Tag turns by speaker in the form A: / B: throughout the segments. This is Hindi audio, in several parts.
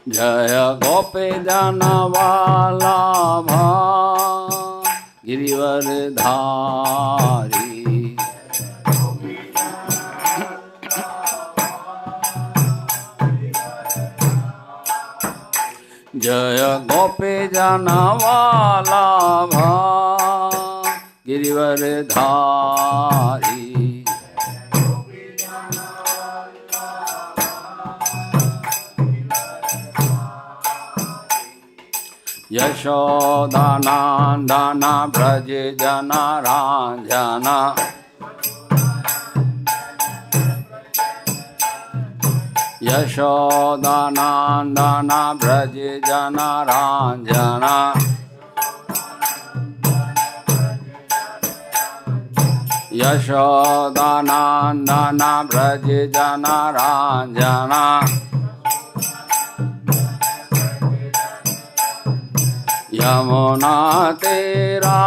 A: जय गोपी जनवाला गिरिवर धारी। जय गोपी जनवाला गिरिवर धारी। यशोदानंदन ब्रज जना रांझना। यशोदानंदन ब्रज जना रांझना। यशोदानंदन ब्रज जना रांझना। यमुना तेरा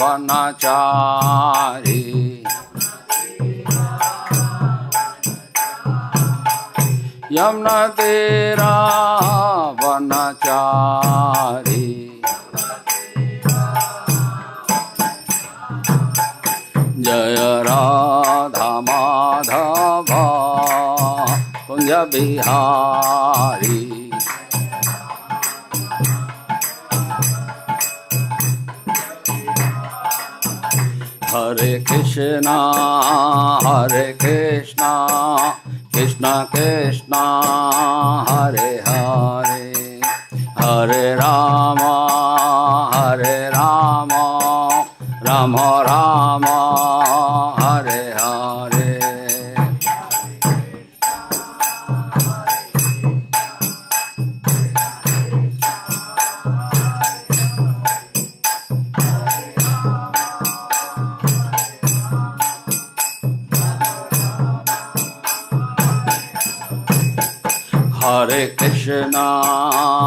A: वनचारी। यमुना तेरा वनचारी। जय राधा माधव कुंज बिहारी। हरे कृष्णा कृष्णा कृष्णा हरे हरे, हरे राम राम राम हरे हरे। हरे कृष्णा कृष्णा कृष्णा हरे हरे, हरे राम राम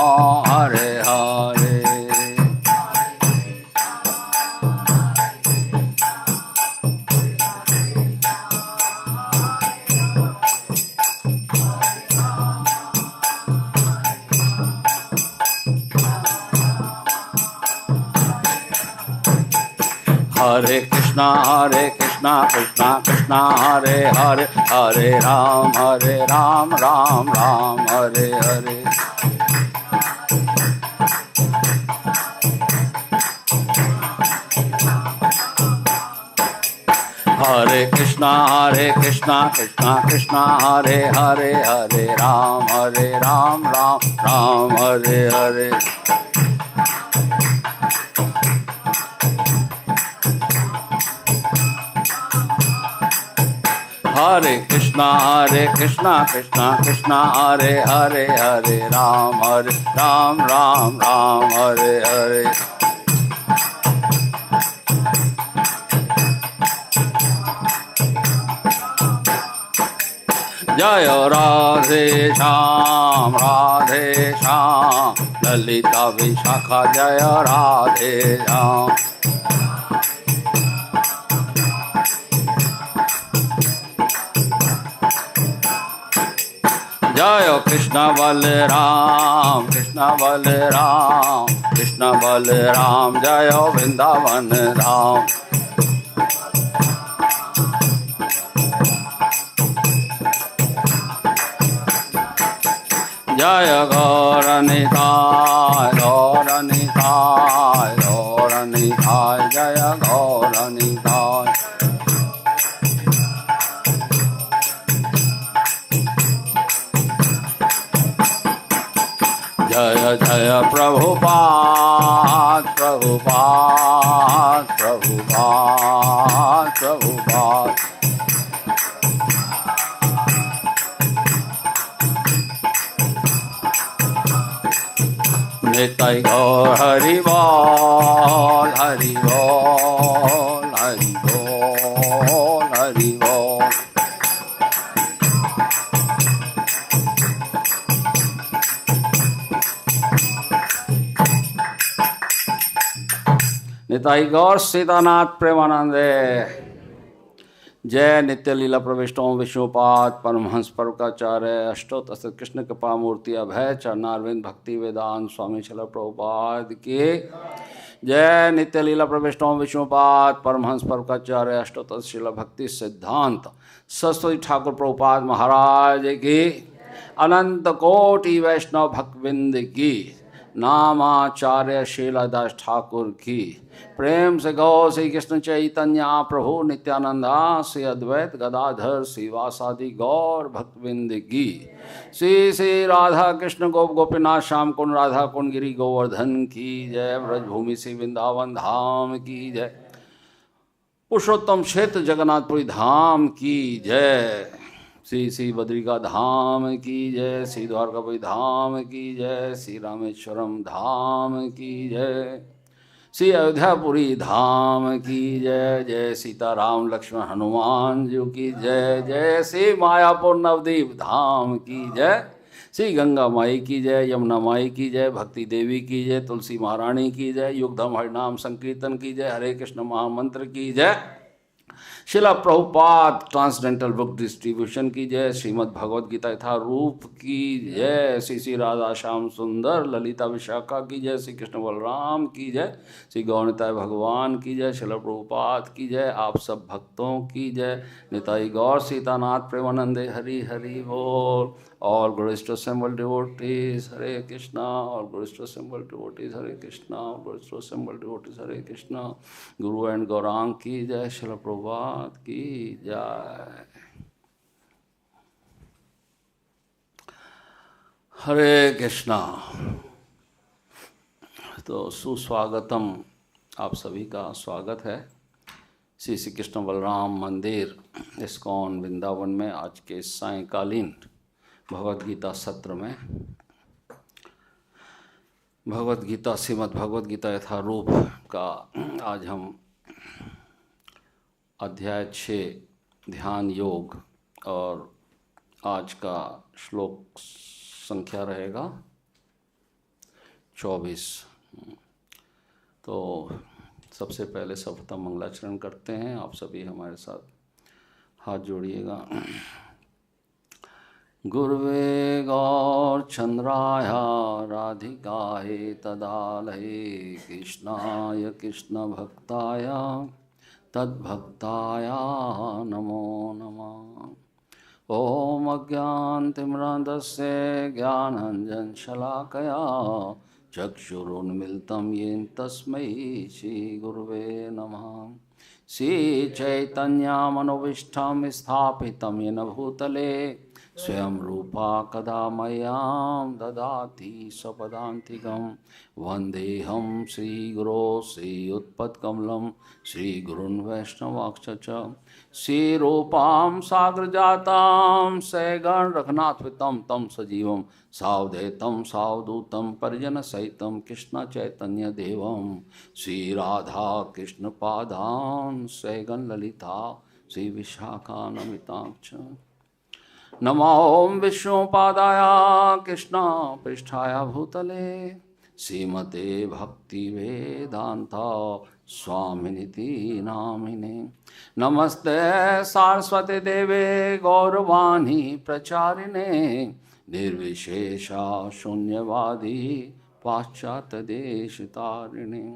A: राम हरे हरे। हरे कृष्णा कृष्णा कृष्णा हरे हरे, हरे राम राम राम हरे हरे। हरे कृष्णा कृष्णा कृष्णा हरे हरे, हरे राम राम राम हरे हरे। हरे कृष्णा कृष्णा कृष्णा हरे हरे, हरे राम राम राम हरे हरे। जय राधे श्याम ललिता विशाखा जय राधे श्याम। जय कृष्ण बलराम जय वृंदावन धाम। जय गौर निताय जय गौर निताय। जय जय प्रभुपाद निताय गौर हरि बोल हरि बोल हरि बोल हरि बोल। निताई गौर सीतानाथ प्रेमानंदे। जय नित्य लीला प्रविष्टों विष्णुपाद परमहंस परकाचार्य अष्टोत्तर कृष्ण कृपा मूर्ति अभय चरणारविंद भक्ति वेदांत स्वामी शिल प्रभुपाद की जय। नित्य लीला प्रविष्टों विष्णुपाद परमहंस परकाचार्य अष्टोत्तर शिल भक्ति सिद्धांत सरस्वती ठाकुर प्रभुपाद महाराज की अनंत कोटि वैष्णव भक्तविंद की नामाचार्य शीलादास ठाकुर की प्रेम से गौ श्री कृष्ण चैतन्य प्रभु नित्यानंदा श्री अद्वैत गदाधर श्रीवासादि गौर भक्तविंद की श्री श्री राधा कृष्ण गोप गोपीनाथ श्याम कुंड राधा कुंड गिरी गोवर्धन की जय। ब्रजभूमि श्री वृंदावन धाम की जय। पुरुषोत्तम क्षेत्र जगन्नाथपुरी धाम की जय। श्री श्री बद्रिका धाम की जय। श्री द्वारकापुरी धाम की जय। श्री रामेश्वरम धाम की जय। श्री अयोध्यापुरी धाम की जय। जय सीताराम लक्ष्मण हनुमान जी की जय। जय श्री मायापुर नवदीप धाम की जय। श्री गंगा माई की जय। यमुना माई की जय। भक्ति देवी की जय। तुलसी महारानी की जय। युगधम हरिनाम संकीर्तन की जय। हरे कृष्ण महामंत्र की जय। शिला प्रभुपाद ट्रांसडेंटल बुक डिस्ट्रीब्यूशन की जय। श्रीमद् भगवद गीता यथा रूप की जय। श्री श्री राधा श्याम सुंदर ललिता विशाखा की जय। श्री कृष्ण बलराम की जय। श्री गौरताय भगवान की जय। शिला प्रभुपाद की जय। आप सब भक्तों की जय। निताई गौर सीतानाथ प्रेमानंदे हरि हरि बोल। All glorious to assembled devotees, Hare Krishna. All glorious to assembled devotees, Hare Krishna. All glorious to assembled devotees, Hare Krishna. Guru and Gaurang की जय। श्रील प्रभुपाद की जय। हरे कृष्णा। तो सुस्वागतम, आप सभी का स्वागत है श्री श्री कृष्ण बलराम मंदिर इस्कॉन वृंदावन में आज के सायंकालीन भगवद गीता सत्र में। भगवद गीता श्रीमद् भगवद गीता यथा रूप का आज हम अध्याय 6 ध्यान योग और आज का श्लोक संख्या रहेगा 24। तो सबसे पहले सर्वप्रथम मंगलाचरण करते हैं। आप सभी हमारे साथ हाथ जोड़िएगा। गुरुवे गौरचंद्राय राधिकाय तदालये कृष्णाय कृष्णभक्ताय तद्भक्ताय नमो नमः। ॐ अज्ञानतिमिरान्धस्य ज्ञानाञ्जनशलाकया चक्षुरुन्मीलितं येन तस्मै श्रीगुरुवे नमः। श्रीचैतन्यमनोभीष्टं स्थापितं येन भूतले स्वयं रूपा कदा मह्यं ददाति स्वपदान्तिकं। वन्देऽहं श्रीगुरो श्रीयुत्पत्कमलं श्रीगुरुन् वैष्णवांश्च। श्रीरूपां साग्रजातां सगण रघुनाथवितं तं सजीवं सावधैतं सावधूतं परिजनसहितं कृष्णचैतन्यदेवं श्रीराधा कृष्णपादान् सगण ललिता श्रीविशाखानमितां च। नमो विष्णुपादाय कृष्णपृष्ठाय भूतले श्रीमते भक्तिवेदान्ता स्वामिनिति नामिने। नमस्ते सारस्वती देवे गौरवाणी प्रचारिणे निर्विशेषा शून्यवादी पाश्चात्यदेशतारिणे।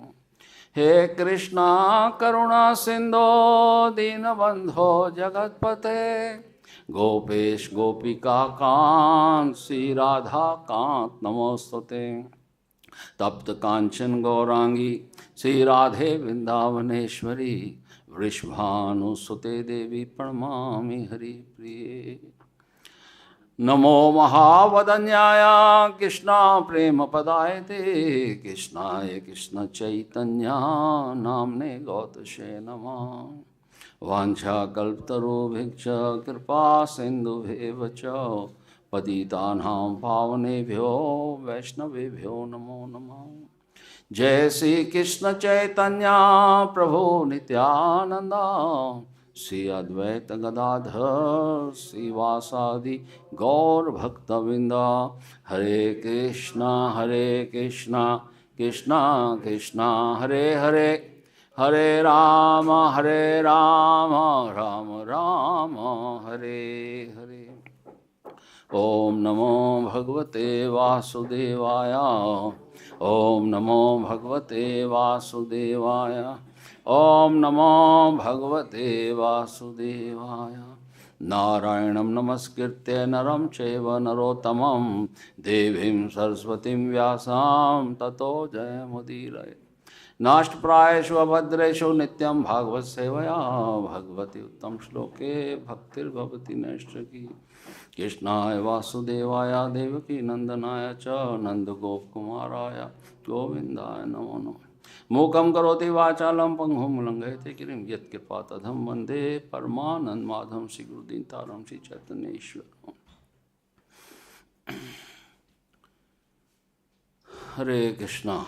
A: हे कृष्णा करुणा सिंधो दीनबंधो जगत्पते गोपेश गोपिका कांत श्री राधा कांत नमोस्तुते। तप्त कांचन गौरांगी श्री राधे वृंदावनेश्वरी वृषभानुसुते देवी प्रणमामि हरिप्रिये। नमो महावदन्याय कृष्णा प्रेम पदायते कृष्णाय कृष्ण चैतन्य नामने गौतशे नमः। वाञ्छाकल्पतरुभिश्च कृपा सिन्धुभ्येव च पतितानां पावनेभ्यो वैष्णवेभ्यो नमो नमः। जय श्री कृष्ण चैतन्य प्रभु नित्यानंद श्री अद्वैत गदाधर श्रीवासादि गौर भक्तवृंद। हरे कृष्णा कृष्णा कृष्णा हरे हरे हरे राम राम राम हरे हरे। ओम नमो भगवते वासुदेवाय। ओम नमो भगवते वासुदेवाय। ओम नमो भगवते वासुदेवाय। नारायणं नमस्कृत्य नरं चैव नरोत्तमं देवीं सरस्वतीं व्यासां ततो जयमुदीरये। नाष्टप्रायेषु अभद्रेषु नित्यं भागवत सेवया भगवती उत्तम श्लोके भक्तिर्भवति नैष्ठिकी। कृष्णाय वासुदेवाय देवकी नंदनाय च नंदगोपकुमाराय गोविंदाय नमो नमः। मूकं करोति वाचालं पंगुं लंघयते गिरिं यत्कृपातमहं वन्दे परमानन्दमाधवं श्रीगुरुदीनतारं श्रीचैतन्येश्वरम्। हरे कृष्णा।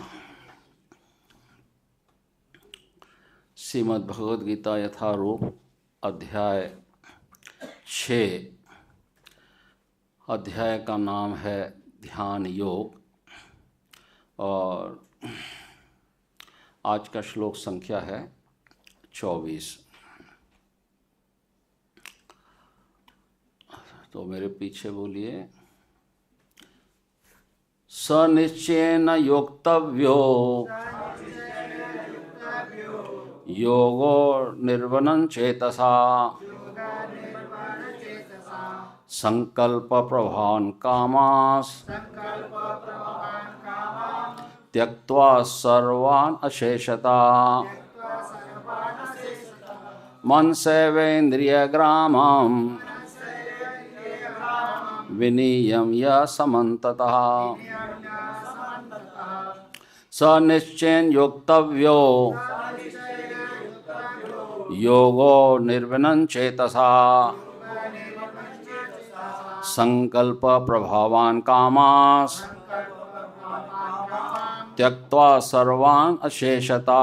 A: श्रीमद् भगवद गीता यथारूप अध्याय 6। अध्याय का नाम है ध्यान योग और आज का श्लोक संख्या है 24। तो मेरे पीछे बोलिए। सनिश्चयेन योक्तव्यो योगो निर्वनं चेतसा संकल्प प्रभावान् कामास् त्यक्त्वा सर्वान् अशेषता मनसेवेन्द्रियग्रामं विनियम्य समन्ततः सनिश्चयेन योक्तव्यो योगो निर्विनं चेतसा संकल्प प्रभावान् कामास् त्यक्त्वा सर्वान् अशेषता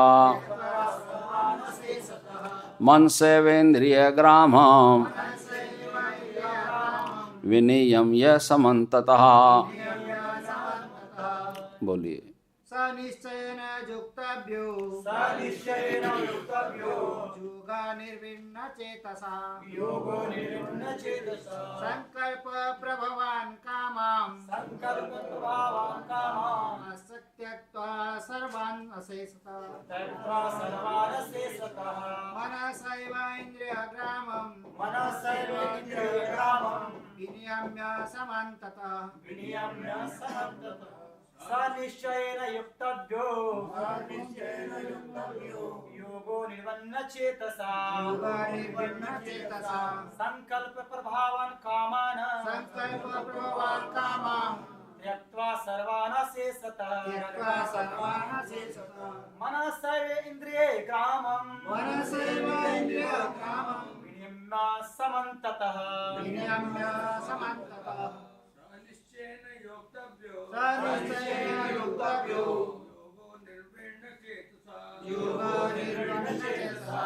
A: मनसेवेन्द्रियग्रामं विनियम्य समन्ततः। बोलिए।
B: सनिश्चयेन युक्तव्यो योगा निर्विण्ण चेतसा संकल्प प्रभवान् कामाम् त्यक्त्वा सर्वान् अशेषता मनसैव इन्द्रियग्रामं विनियम्य समन्ततः
C: सनिश्चयेन युक्तव्यो योगो निर्वन्न चेतसा संकल्प प्रभावान् कामान् त्यक्त्वा सर्वान् अशेषतः मनसैव इन्द्रियग्रामं विनियम्य समन्ततः
B: सनिश्चयेन योक्तव्यो योगो निर्विण्ण चेतसा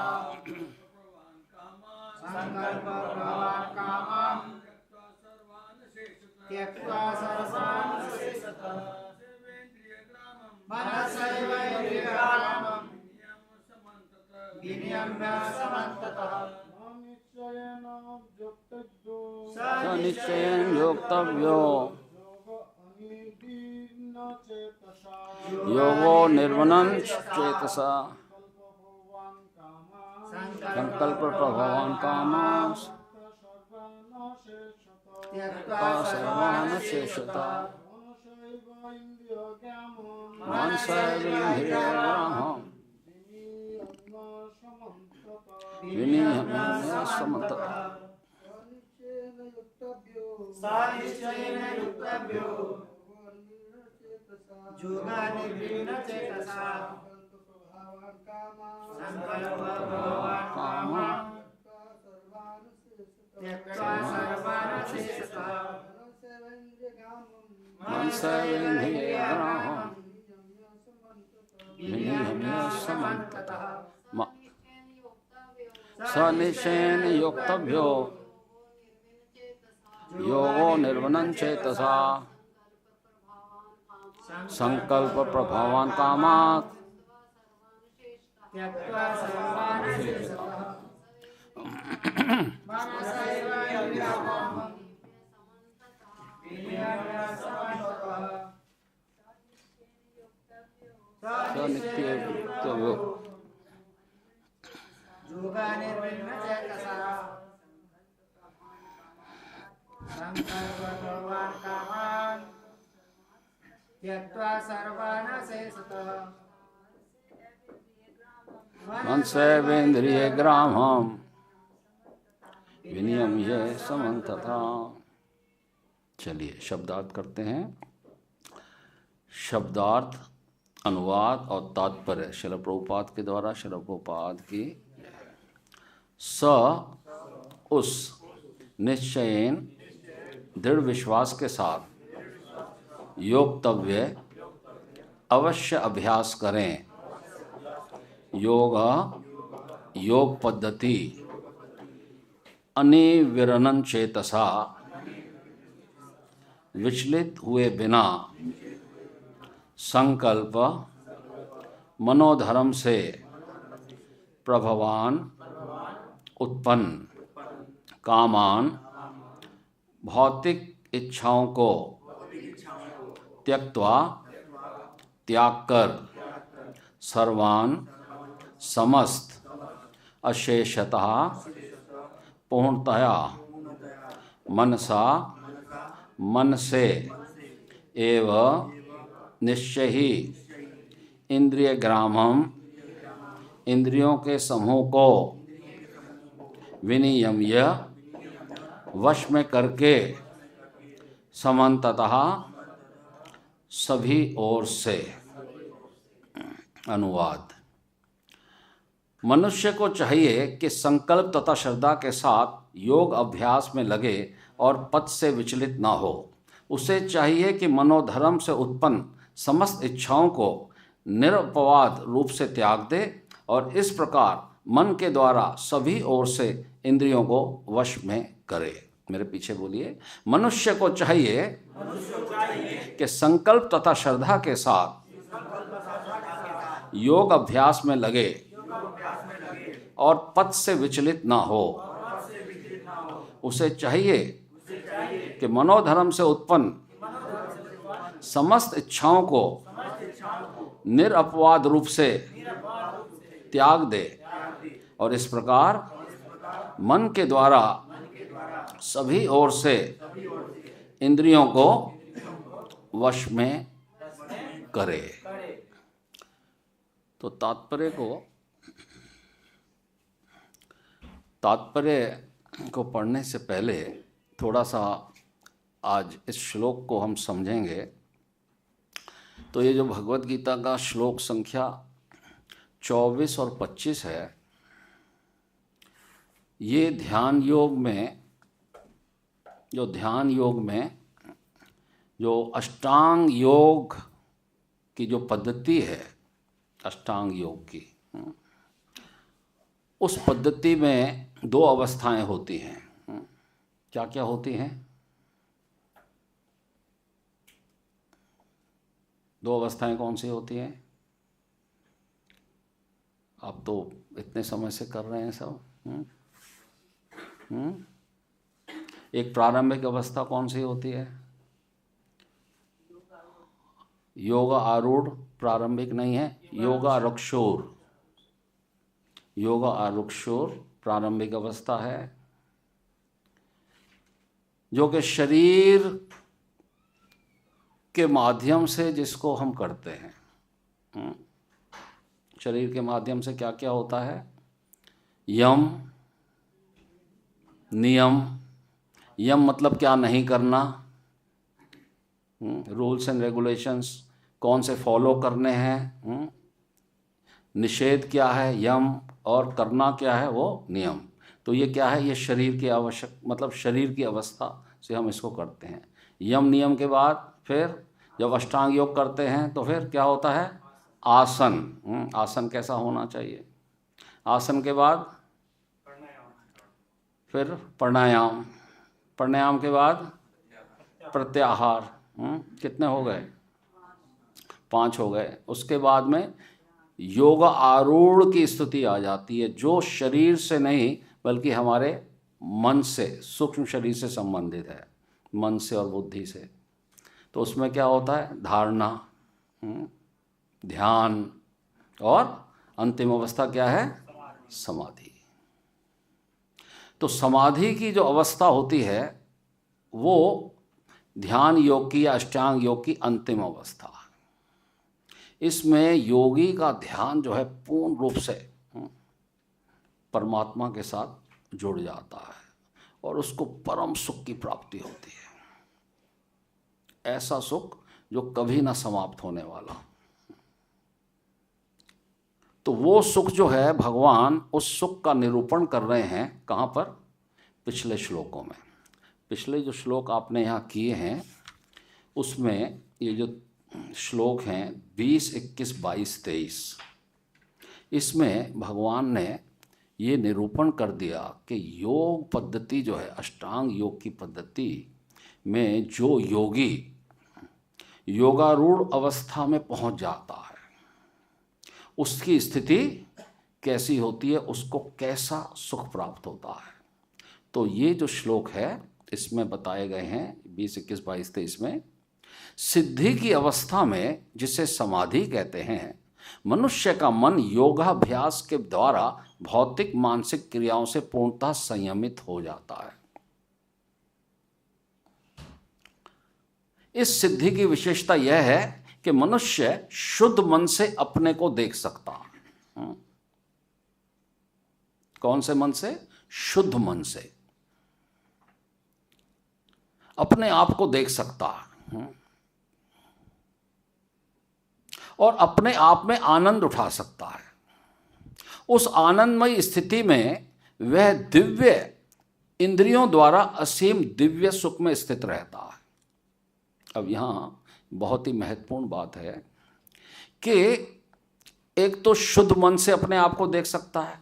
B: संकल्प प्रभावान् कामान् त्यक्त्वा सर्वान् अशेषतः मनसैव इन्द्रियग्रामं विनियम्य समन्ततः
A: सनिश्चयेन योक्तव्यो योगो निर्वनं चेतसा संकल्प प्रभावान् कामास् त्यक्त्वा सर्वान् अशेषता मनसैवेन्द्रियग्रामं विनियम्य समन्ततः
B: सनिश्चयेन युक्तव्यो योगा निर्विण्ण चेतसा संकल्प प्रभावान् कामान् त्यक्त्वा सर्वान् अशेषतः
A: मनसैवेन्द्रियग्रामं विनियम्य समन्ततः सनिश्चयेन योक्तव्यो योगो निर्वनं चेतसा संकल्प प्रभावान् कामात्
B: त्यक्त्वा सर्वान् शेषतः मनसैव इन्द्रियाणां विनियम्य
A: सनित्ययुक्तव्यो
B: योगानिर्विण्णचेतसा संकल्पभवान् कामान् त्यक्त्वा सर्वान् शेषतः
A: मनसेन्द्रिय ग्रामं विनियम्य समन्तथा। चलिए शब्दार्थ करते हैं। शब्दार्थ, अनुवाद और तात्पर्य श्रील प्रभुपाद के द्वारा श्रील प्रभुपाद की। स उस निश्चयेन दृढ़ विश्वास के साथ योगतव्य अवश्य अभ्यास करें। योग योग पद्धति अनिविरनन चेतसा विचलित हुए बिना संकल्प मनोधर्म से प्रभवान उत्पन्न कामान भौतिक इच्छाओं को त्यक्त्वा त्याग कर सर्वान समस्त अशेषतः पूर्णतया मनसा मन से एव निश्चय ही इंद्रिय ग्रामम इंद्रियों के समूह को विनियम्य वश में करके समन्ततः सभी ओर से। अनुवाद। मनुष्य को चाहिए कि संकल्प तथा श्रद्धा के साथ योग अभ्यास में लगे और पथ से विचलित ना हो। उसे चाहिए कि मनोधर्म से उत्पन्न समस्त इच्छाओं को निरपवाद रूप से त्याग दे और इस प्रकार मन के द्वारा सभी ओर से इंद्रियों को वश में करे। मेरे पीछे बोलिए। मनुष्य को चाहिए कि संकल्प तथा श्रद्धा के साथ योग अभ्यास में लगे और पथ से विचलित ना हो। उसे चाहिए कि मनोधर्म से उत्पन्न समस्त इच्छाओं को निरपवाद रूप से त्याग दे और इस प्रकार मन के द्वारा सभी ओर से इंद्रियों को वश में करे। तो तात्पर्य को पढ़ने से पहले थोड़ा सा आज इस श्लोक को हम समझेंगे। तो ये जो भगवत गीता का श्लोक संख्या 24 और 25 है, ये ध्यान योग में जो अष्टांग योग की जो पद्धति है, अष्टांग योग की, उस पद्धति में दो अवस्थाएं होती हैं। क्या क्या होती हैं? दो अवस्थाएं कौन सी होती हैं? आप तो इतने समय से कर रहे हैं सब। एक प्रारंभिक अवस्था कौन सी होती है? योग आरूढ़ प्रारंभिक नहीं है, योगारूढ़। योगारूढ़ प्रारंभिक अवस्था है जो कि शरीर के माध्यम से जिसको हम करते हैं। शरीर के माध्यम से क्या क्या होता है? यम नियम। यम मतलब क्या नहीं करना, रूल्स एंड रेगुलेशंस कौन से फॉलो करने हैं। निषेध क्या है? यम। और करना क्या है? वो नियम। तो ये क्या है? ये शरीर की आवश्यक मतलब शरीर की अवस्था से हम इसको करते हैं। यम नियम के बाद फिर जब अष्टांग योग करते हैं तो फिर क्या होता है? आसन। आसन कैसा होना चाहिए? आसन के बाद फिर प्राणायाम। प्राणायाम के बाद प्रत्याहार। कितने हो गए? 5 हो गए। उसके बाद में योग आरूढ़ की स्थिति आ जाती है, जो शरीर से नहीं बल्कि हमारे मन से, सूक्ष्म शरीर से संबंधित है, मन से और बुद्धि से। तो उसमें क्या होता है? धारणा, ध्यान, और अंतिम अवस्था क्या है? समाधि। तो समाधि की जो अवस्था होती है वो ध्यान योग की या अष्टांग योग की अंतिम अवस्था। इसमें योगी का ध्यान जो है पूर्ण रूप से परमात्मा के साथ जुड़ जाता है और उसको परम सुख की प्राप्ति होती है, ऐसा सुख जो कभी ना समाप्त होने वाला। तो वो सुख जो है, भगवान उस सुख का निरूपण कर रहे हैं। कहाँ पर? पिछले श्लोकों में। पिछले जो श्लोक आपने यहाँ किए हैं उसमें ये जो श्लोक हैं 20, 21, 22, 23, इसमें भगवान ने ये निरूपण कर दिया कि योग पद्धति जो है, अष्टांग योग की पद्धति में जो योगी योगारूढ़ अवस्था में पहुंच जाता है उसकी स्थिति कैसी होती है, उसको कैसा सुख प्राप्त होता है। तो ये जो श्लोक है इसमें बताए गए हैं 20, 21, 22, 23 में, सिद्धि की अवस्था में जिसे समाधि कहते हैं, मनुष्य का मन योगाभ्यास के द्वारा भौतिक मानसिक क्रियाओं से पूर्णतः संयमित हो जाता है। इस सिद्धि की विशेषता यह है कि मनुष्य शुद्ध मन से अपने को देख सकता है। कौन से मन से? शुद्ध मन से अपने आप को देख सकता है और अपने आप में आनंद उठा सकता है। उस आनंदमय स्थिति में वह दिव्य इंद्रियों द्वारा असीम दिव्य सुख में स्थित रहता है। अब यहाँ बहुत ही महत्वपूर्ण बात है कि एक तो शुद्ध मन से अपने आप को देख सकता है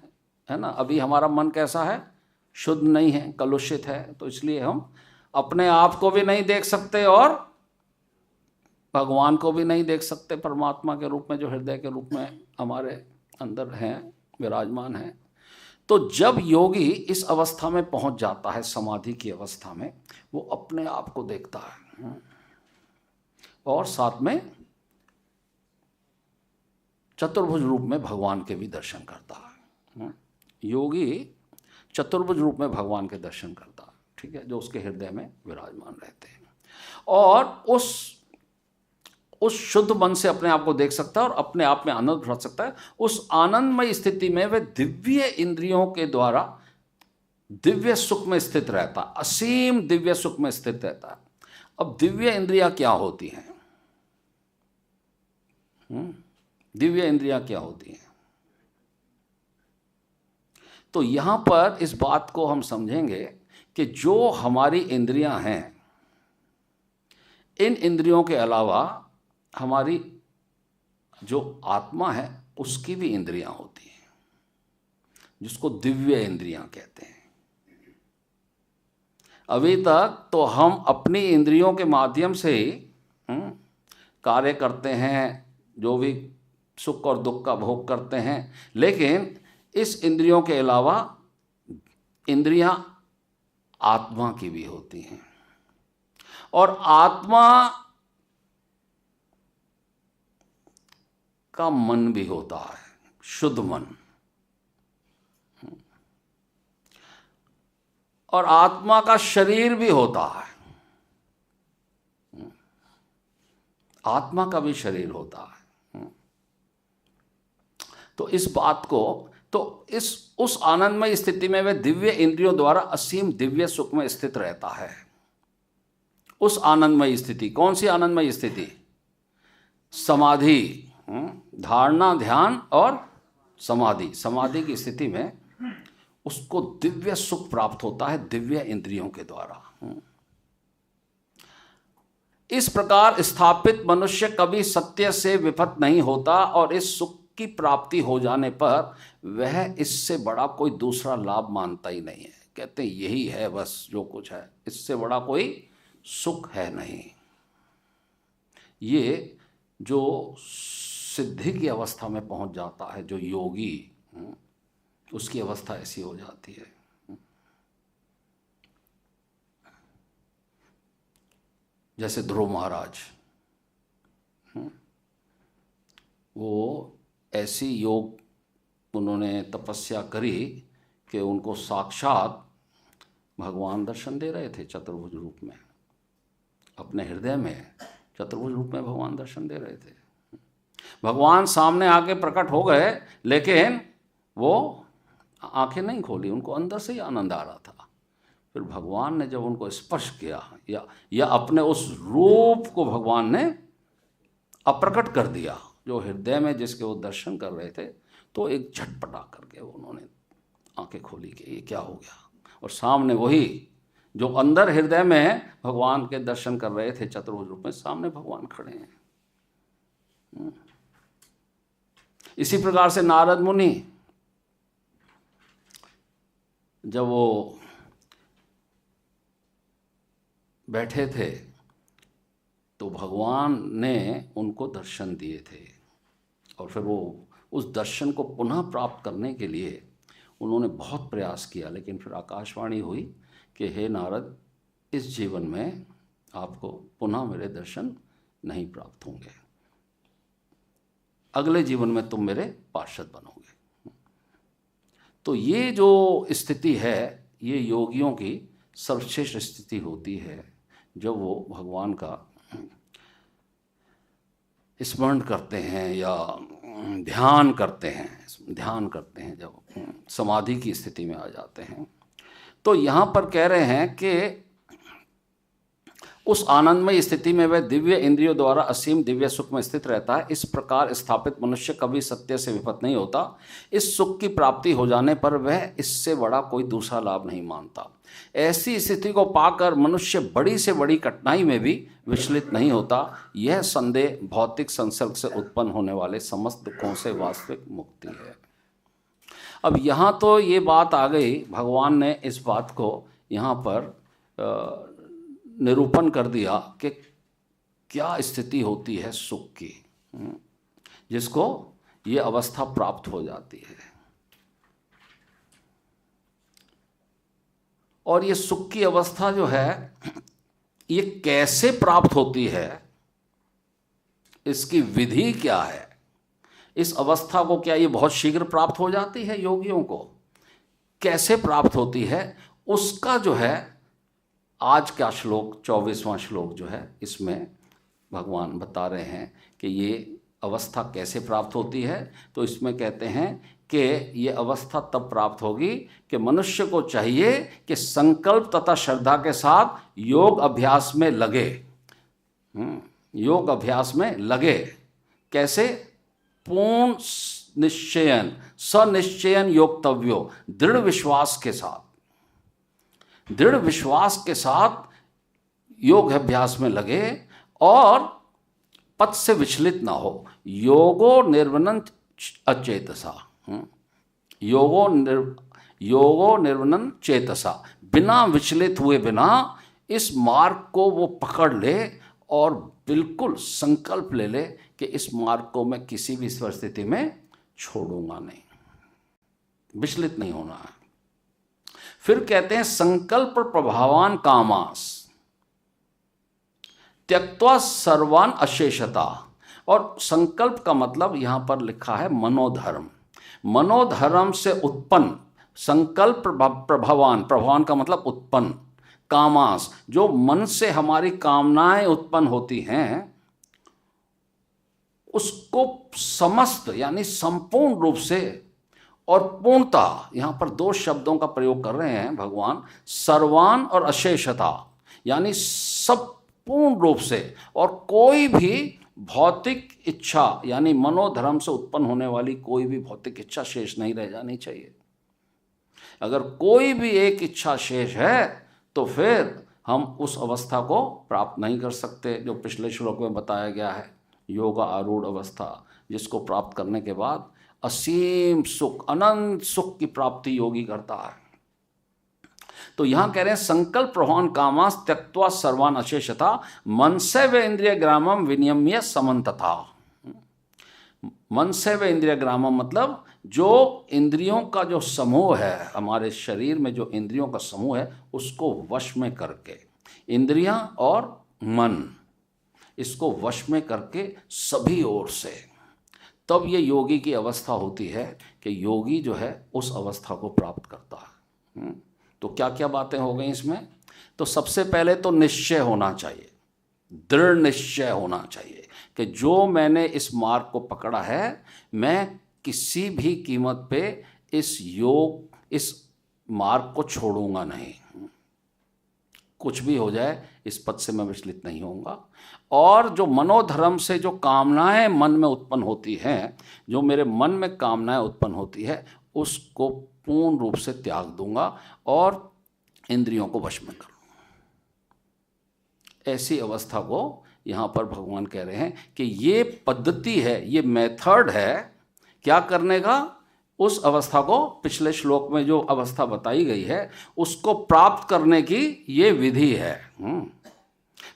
A: ना। अभी हमारा मन कैसा है? शुद्ध नहीं है, कलुषित है। तो इसलिए हम अपने आप को भी नहीं देख सकते और भगवान को भी नहीं देख सकते, परमात्मा के रूप में जो हृदय के रूप में हमारे अंदर हैं, विराजमान हैं। तो जब योगी इस अवस्था में पहुंच जाता है, समाधि की अवस्था में, वो अपने आप को देखता है और साथ में चतुर्भुज रूप में भगवान के भी दर्शन करता है। योगी चतुर्भुज रूप में भगवान के दर्शन करता है, ठीक है, जो उसके हृदय में विराजमान रहते हैं। और उस शुद्ध मन से अपने आप को देख सकता है और अपने आप में आनंद उठा सकता है। उस आनंदमय स्थिति में वह दिव्य इंद्रियों के द्वारा दिव्य सुख में स्थित रहता है, असीम दिव्य सुख में स्थित रहता है। अब दिव्य इंद्रियां क्या होती हैं? दिव्य इंद्रियां क्या होती हैं? तो यहां पर इस बात को हम समझेंगे कि जो हमारी इंद्रियां हैं, इन इंद्रियों के अलावा हमारी जो आत्मा है उसकी भी इंद्रियां होती हैं, जिसको दिव्य इंद्रियां कहते हैं। अभी तक तो हम अपनी इंद्रियों के माध्यम से ही कार्य करते हैं, जो भी सुख और दुख का भोग करते हैं, लेकिन इस इंद्रियों के अलावा इंद्रियां आत्मा की भी होती हैं और आत्मा का मन भी होता है, शुद्ध मन। और आत्मा का शरीर भी होता है, आत्मा का भी शरीर होता है। तो इस बात को, तो उस आनंदमय स्थिति में वह दिव्य इंद्रियों द्वारा असीम दिव्य सुख में स्थित रहता है। उस आनंदमय स्थिति, कौन सी आनंदमय स्थिति? समाधि, धारणा, ध्यान और समाधि। समाधि की स्थिति में उसको दिव्य सुख प्राप्त होता है दिव्य इंद्रियों के द्वारा। इस प्रकार स्थापित मनुष्य कभी सत्य से विफत नहीं होता और इस सुख की प्राप्ति हो जाने पर वह इससे बड़ा कोई दूसरा लाभ मानता ही नहीं है। कहते हैं यही है बस जो कुछ है, इससे बड़ा कोई सुख है नहीं। ये जो सिद्धि की अवस्था में पहुंच जाता है जो योगी, उसकी अवस्था ऐसी हो जाती है। जैसे ध्रुव महाराज, वो ऐसी योग उन्होंने तपस्या करी कि उनको साक्षात भगवान दर्शन दे रहे थे चतुर्भुज रूप में, अपने हृदय में चतुर्भुज रूप में भगवान दर्शन दे रहे थे। भगवान सामने आके प्रकट हो गए, लेकिन वो आंखें नहीं खोली, उनको अंदर से ही आनंद आ रहा था। फिर भगवान ने जब उनको स्पर्श किया या अपने उस रूप को भगवान ने अप्रकट कर दिया जो हृदय में जिसके वो दर्शन कर रहे थे, तो एक झटपटा करके उन्होंने आंखें खोली कि ये क्या हो गया, और सामने वही जो अंदर हृदय में भगवान के दर्शन कर रहे थे चतुर्भुज रूप में, सामने भगवान खड़े हैं। इसी प्रकार से नारद मुनि जब वो बैठे थे तो भगवान ने उनको दर्शन दिए थे, और फिर वो उस दर्शन को पुनः प्राप्त करने के लिए उन्होंने बहुत प्रयास किया, लेकिन फिर आकाशवाणी हुई कि हे नारद, इस जीवन में आपको पुनः मेरे दर्शन नहीं प्राप्त होंगे, अगले जीवन में तुम मेरे पार्षद बनोगे। तो ये जो स्थिति है, ये योगियों की सर्वश्रेष्ठ स्थिति होती है जब वो भगवान का स्मरण करते हैं या ध्यान करते हैं, जब समाधि की स्थिति में आ जाते हैं। तो यहाँ पर कह रहे हैं कि उस आनंदमय स्थिति में वह दिव्य इंद्रियों द्वारा असीम दिव्य सुख में स्थित रहता है। इस प्रकार स्थापित मनुष्य कभी सत्य से विपत नहीं होता। इस सुख की प्राप्ति हो जाने पर वह इससे बड़ा कोई दूसरा लाभ नहीं मानता। ऐसी स्थिति को पाकर मनुष्य बड़ी से बड़ी कठिनाई में भी विचलित नहीं होता। यह संदेह भौतिक संसर्ग से उत्पन्न होने वाले समस्त दुखों से वास्तविक मुक्ति है। अब यहाँ तो ये बात आ गई, भगवान ने इस बात को यहाँ पर निरूपण कर दिया कि क्या स्थिति होती है सुख की, जिसको ये अवस्था प्राप्त हो जाती है। और ये सुख की अवस्था जो है, ये कैसे प्राप्त होती है, इसकी विधि क्या है, इस अवस्था को क्या ये बहुत शीघ्र प्राप्त हो जाती है योगियों को, कैसे प्राप्त होती है, उसका जो है आज का श्लोक 24वां श्लोक जो है, इसमें भगवान बता रहे हैं कि ये अवस्था कैसे प्राप्त होती है। तो इसमें कहते हैं कि ये अवस्था तब प्राप्त होगी कि मनुष्य को चाहिए कि संकल्प तथा श्रद्धा के साथ योग अभ्यास में लगे। योग अभ्यास में लगे कैसे? पूर्ण निश्चयन, सनिश्चयन योक्तव्यो, दृढ़ विश्वास के साथ, दृढ़ विश्वास के साथ योग अभ्यास में लगे और पथ से विचलित ना हो। योगो निर्वनन अचेतसा, योगो निर्वनन चेतसा, बिना विचलित हुए बिना इस मार्ग को वो पकड़ ले और बिल्कुल संकल्प ले ले कि इस मार्ग को मैं किसी भी परिस्थिति में छोड़ूंगा नहीं, विचलित नहीं होना है। फिर कहते हैं संकल्प प्रभावान कामास त्यक्त्वा सर्वान अशेषता। और संकल्प का मतलब यहां पर लिखा है मनोधर्म। मनोधर्म से उत्पन्न संकल्प प्रभावान, प्रभावान का मतलब उत्पन्न, कामास, जो मन से हमारी कामनाएं उत्पन्न होती हैं, उसको समस्त यानी संपूर्ण रूप से और पूर्णता, यहां पर दो शब्दों का प्रयोग कर रहे हैं भगवान, सर्वान और अशेषता, यानी सब पूर्ण रूप से, और कोई भी भौतिक इच्छा यानी मनोधर्म से उत्पन्न होने वाली कोई भी भौतिक इच्छा शेष नहीं रह जानी चाहिए। अगर कोई भी एक इच्छा शेष है तो फिर हम उस अवस्था को प्राप्त नहीं कर सकते, जो पिछले श्लोक में बताया गया है, योगा आरूढ़ अवस्था, जिसको प्राप्त करने के बाद असीम सुख, अनंत सुख की प्राप्ति योगी करता है। तो यहां कह रहे हैं संकल्प प्रभावान कामास त्यक्त्वा सर्वान अशेषता मनसे व इंद्रिय ग्रामम विनियम्य समन्तता। मन से व इंद्रिय ग्रामम मतलब जो इंद्रियों का जो समूह है, हमारे शरीर में जो इंद्रियों का समूह है उसको वश में करके, इंद्रियां और मन इसको वश में करके सभी ओर से, तब ये योगी की अवस्था होती है कि योगी जो है उस अवस्था को प्राप्त करता है। तो क्या क्या बातें हो गई इसमें? तो सबसे पहले तो निश्चय होना चाहिए, दृढ़ निश्चय होना चाहिए कि जो मैंने इस मार्ग को पकड़ा है, मैं किसी भी कीमत पे इस मार्ग को छोड़ूंगा नहीं, कुछ भी हो जाए इस पद से मैं विचलित नहीं होऊंगा। और जो मनोधर्म से जो कामनाएं मन में उत्पन्न होती हैं, जो मेरे मन में कामनाएं उत्पन्न होती है, उसको पूर्ण रूप से त्याग दूंगा और इंद्रियों को वश में कर लूँगा। ऐसी अवस्था को यहाँ पर भगवान कह रहे हैं कि ये पद्धति है, ये मेथड है क्या करने का, उस अवस्था को, पिछले श्लोक में जो अवस्था बताई गई है उसको प्राप्त करने की ये विधि है।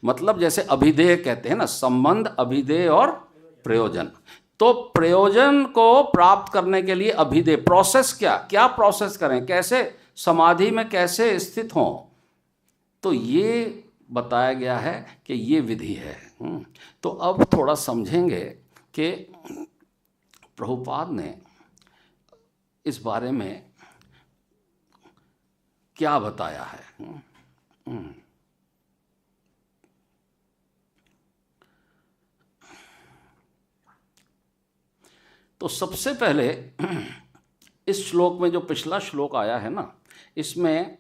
A: मतलब जैसे अभिधेय कहते हैं ना, संबंध, अभिधेय और प्रयोजन। तो प्रयोजन को प्राप्त करने के लिए अभिधेय, प्रोसेस क्या प्रोसेस करें, कैसे समाधि में कैसे स्थित हों, तो ये बताया गया है कि ये विधि है। तो अब थोड़ा समझेंगे कि प्रभुपाद ने इस बारे में क्या बताया है। तो सबसे पहले इस श्लोक में जो पिछला श्लोक आया है ना, इसमें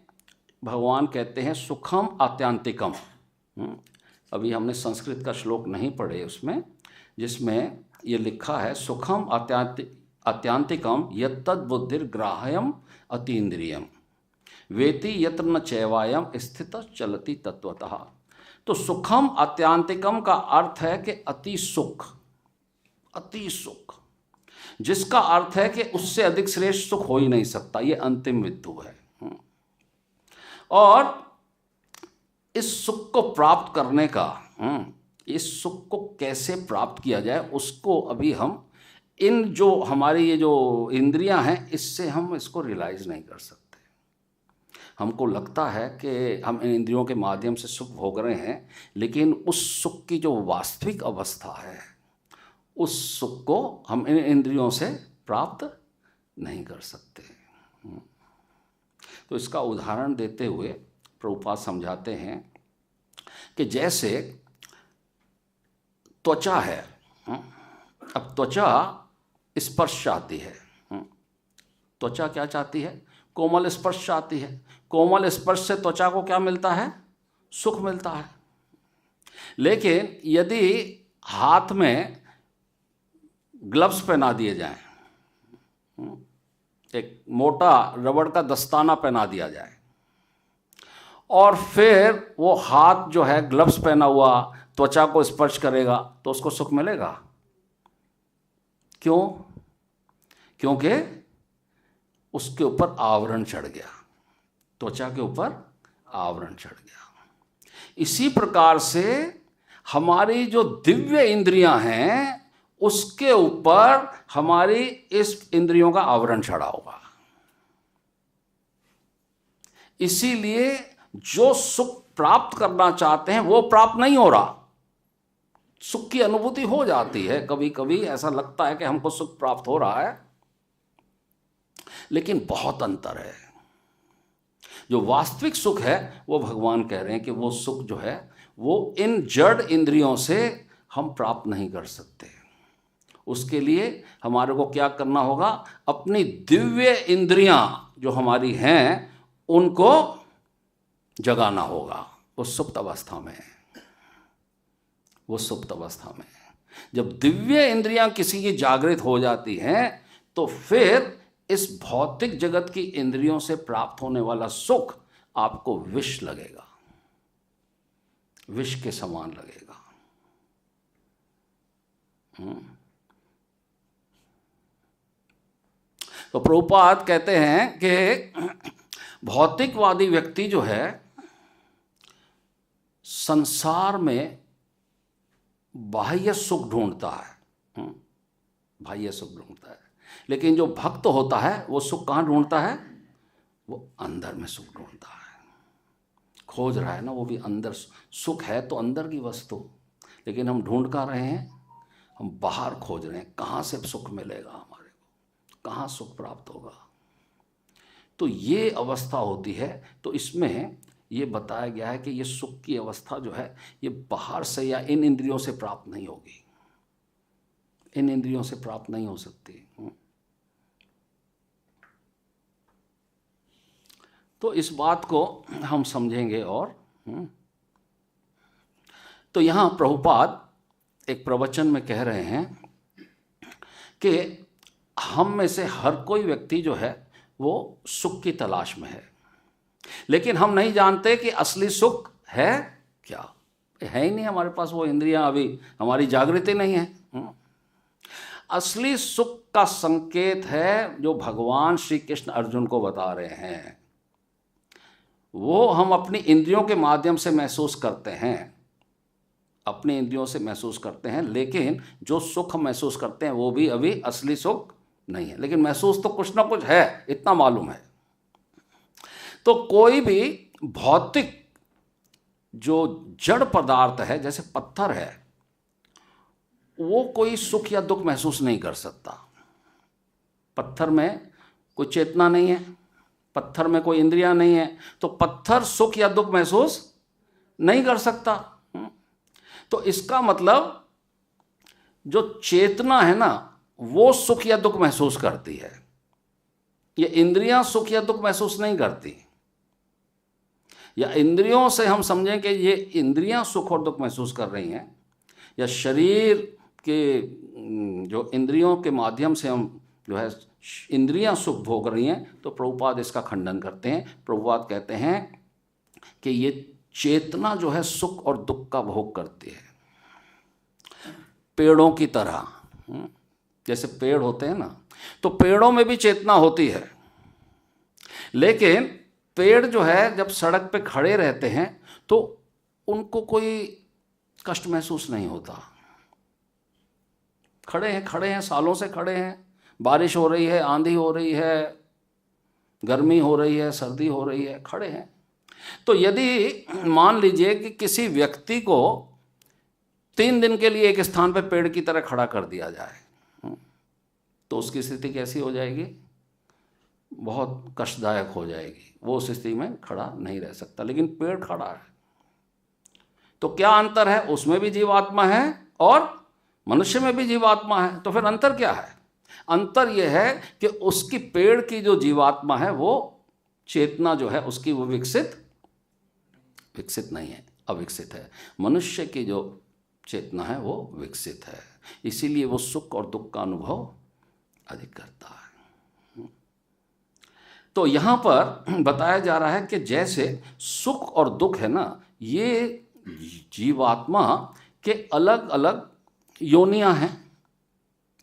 A: भगवान कहते हैं सुखम आत्यांतिकम। अभी हमने संस्कृत का श्लोक नहीं पढ़े उसमें, जिसमें ये लिखा है सुखम आत्यांतिकम यत्तद् बुद्धिर्ग्राह्यम अतीन्द्रियम वेति यत्र न चैवायम स्थित चलति तत्वतः। तो सुखम आत्यांतिकम का अर्थ है कि अति सुख, अति सुख, जिसका अर्थ है कि उससे अधिक श्रेष्ठ सुख हो ही नहीं सकता, ये अंतिम विद्यु है। और इस सुख को प्राप्त करने का, इस सुख को कैसे प्राप्त किया जाए उसको अभी हम इन जो हमारी ये जो इंद्रियां हैं इससे हम इसको रियलाइज नहीं कर सकते। हमको लगता है कि हम इन इंद्रियों के माध्यम से सुख भोग रहे हैं, लेकिन उस सुख की जो वास्तविक अवस्था है, उस सुख को हम इन इंद्रियों से प्राप्त नहीं कर सकते। तो इसका उदाहरण देते हुए प्रभुपाद समझाते हैं कि जैसे त्वचा है, अब त्वचा स्पर्श चाहती है। त्वचा क्या चाहती है? कोमल स्पर्श चाहती है। कोमल स्पर्श से त्वचा को क्या मिलता है? सुख मिलता है। लेकिन यदि हाथ में ग्लव्स पहना दिए जाएं, एक मोटा रबड़ का दस्ताना पहना दिया जाए, और फिर वो हाथ जो है ग्लव्स पहना हुआ त्वचा को स्पर्श करेगा, तो उसको सुख मिलेगा? क्यों? क्योंकि उसके ऊपर आवरण चढ़ गया, त्वचा के ऊपर आवरण चढ़ गया। इसी प्रकार से हमारी जो दिव्य इंद्रियां हैं उसके ऊपर हमारी इस इंद्रियों का आवरण चढ़ा होगा। इसीलिए जो सुख प्राप्त करना चाहते हैं वो प्राप्त नहीं हो रहा। सुख की अनुभूति हो जाती है, कभी कभी ऐसा लगता है कि हमको सुख प्राप्त हो रहा है, लेकिन बहुत अंतर है। जो वास्तविक सुख है वो भगवान कह रहे हैं कि वो सुख जो है वो इन जड़ इंद्रियों से हम प्राप्त नहीं कर सकते। उसके लिए हमारे को क्या करना होगा? अपनी दिव्य इंद्रियां जो हमारी हैं उनको जगाना होगा। वो सुप्त अवस्था में, वो सुप्त अवस्था में जब दिव्य इंद्रियां किसी की जागृत हो जाती हैं तो फिर इस भौतिक जगत की इंद्रियों से प्राप्त होने वाला सुख आपको विष लगेगा, विष के समान लगेगा। तो प्रभुपाद कहते हैं कि भौतिकवादी व्यक्ति जो है संसार में बाह्य सुख ढूंढता है, बाह्य सुख ढूंढता है। लेकिन जो भक्त होता है वो सुख कहाँ ढूंढता है? वो अंदर में सुख ढूंढता है, खोज रहा है ना, वो भी अंदर। सुख है तो अंदर की वस्तु, लेकिन हम ढूंढ कहाँ रहे हैं? हम बाहर खोज रहे हैं, कहाँ से सुख मिलेगा हमारे को, कहाँ सुख प्राप्त होगा। तो ये अवस्था होती है। तो इसमें ये बताया गया है कि ये सुख की अवस्था जो है ये बाहर से या इन इंद्रियों से प्राप्त नहीं होगी, इन इंद्रियों से प्राप्त नहीं हो सकती। तो इस बात को हम समझेंगे। और तो यहाँ प्रभुपाद एक प्रवचन में कह रहे हैं कि हम में से हर कोई व्यक्ति जो है वो सुख की तलाश में है, लेकिन हम नहीं जानते कि असली सुख है क्या। है ही नहीं हमारे पास वो इंद्रियां, अभी हमारी जागृति नहीं है। असली सुख का संकेत है जो भगवान श्री कृष्ण अर्जुन को बता रहे हैं, वो हम अपनी इंद्रियों के माध्यम से महसूस करते हैं, अपनी इंद्रियों से महसूस करते हैं। लेकिन जो सुख महसूस करते हैं वो भी अभी असली सुख नहीं है, लेकिन महसूस तो कुछ ना कुछ है, इतना मालूम है। तो कोई भी भौतिक जो जड़ पदार्थ है, जैसे पत्थर है, वो कोई सुख या दुख महसूस नहीं कर सकता। पत्थर में कोई चेतना नहीं है, पत्थर में कोई इंद्रियां नहीं है, तो पत्थर सुख या दुख महसूस नहीं कर सकता। तो इसका मतलब जो चेतना है ना, वो सुख या दुख महसूस करती है। ये इंद्रियां सुख या दुख महसूस नहीं करती। या इंद्रियों से हम समझें कि ये इंद्रियां सुख और दुख महसूस कर रही हैं, या शरीर के जो इंद्रियों के माध्यम से हम जो है इंद्रियां सुख भोग रही हैं, तो प्रभुपाद इसका खंडन करते हैं। प्रभुपाद कहते हैं कि ये चेतना जो है सुख और दुख का भोग करती है, पेड़ों की तरह। जैसे पेड़ होते हैं ना, तो पेड़ों में भी चेतना होती है, लेकिन पेड़ जो है जब सड़क पे खड़े रहते हैं तो उनको कोई कष्ट महसूस नहीं होता। खड़े हैं, सालों से खड़े हैं, बारिश हो रही है, आंधी हो रही है, गर्मी हो रही है, सर्दी हो रही है, खड़े हैं। तो यदि मान लीजिए कि किसी व्यक्ति को 3 दिन के लिए एक स्थान पर पेड़ की तरह खड़ा कर दिया जाए, तो उसकी स्थिति कैसी हो जाएगी? बहुत कष्टदायक हो जाएगी। वो उस स्थिति में खड़ा नहीं रह सकता, लेकिन पेड़ खड़ा है। तो क्या अंतर है? उसमें भी जीवात्मा है और मनुष्य में भी जीवात्मा है। तो फिर अंतर क्या है? अंतर यह है कि उसकी पेड़ की जो जीवात्मा है, वो चेतना जो है उसकी वो विकसित नहीं है, अविकसित है। मनुष्य की जो चेतना है वो विकसित है, इसीलिए वो सुख और दुख का अनुभव अधिक करता है। तो यहाँ पर बताया जा रहा है कि जैसे सुख और दुख है ना, ये जीवात्मा के अलग अलग योनियां हैं,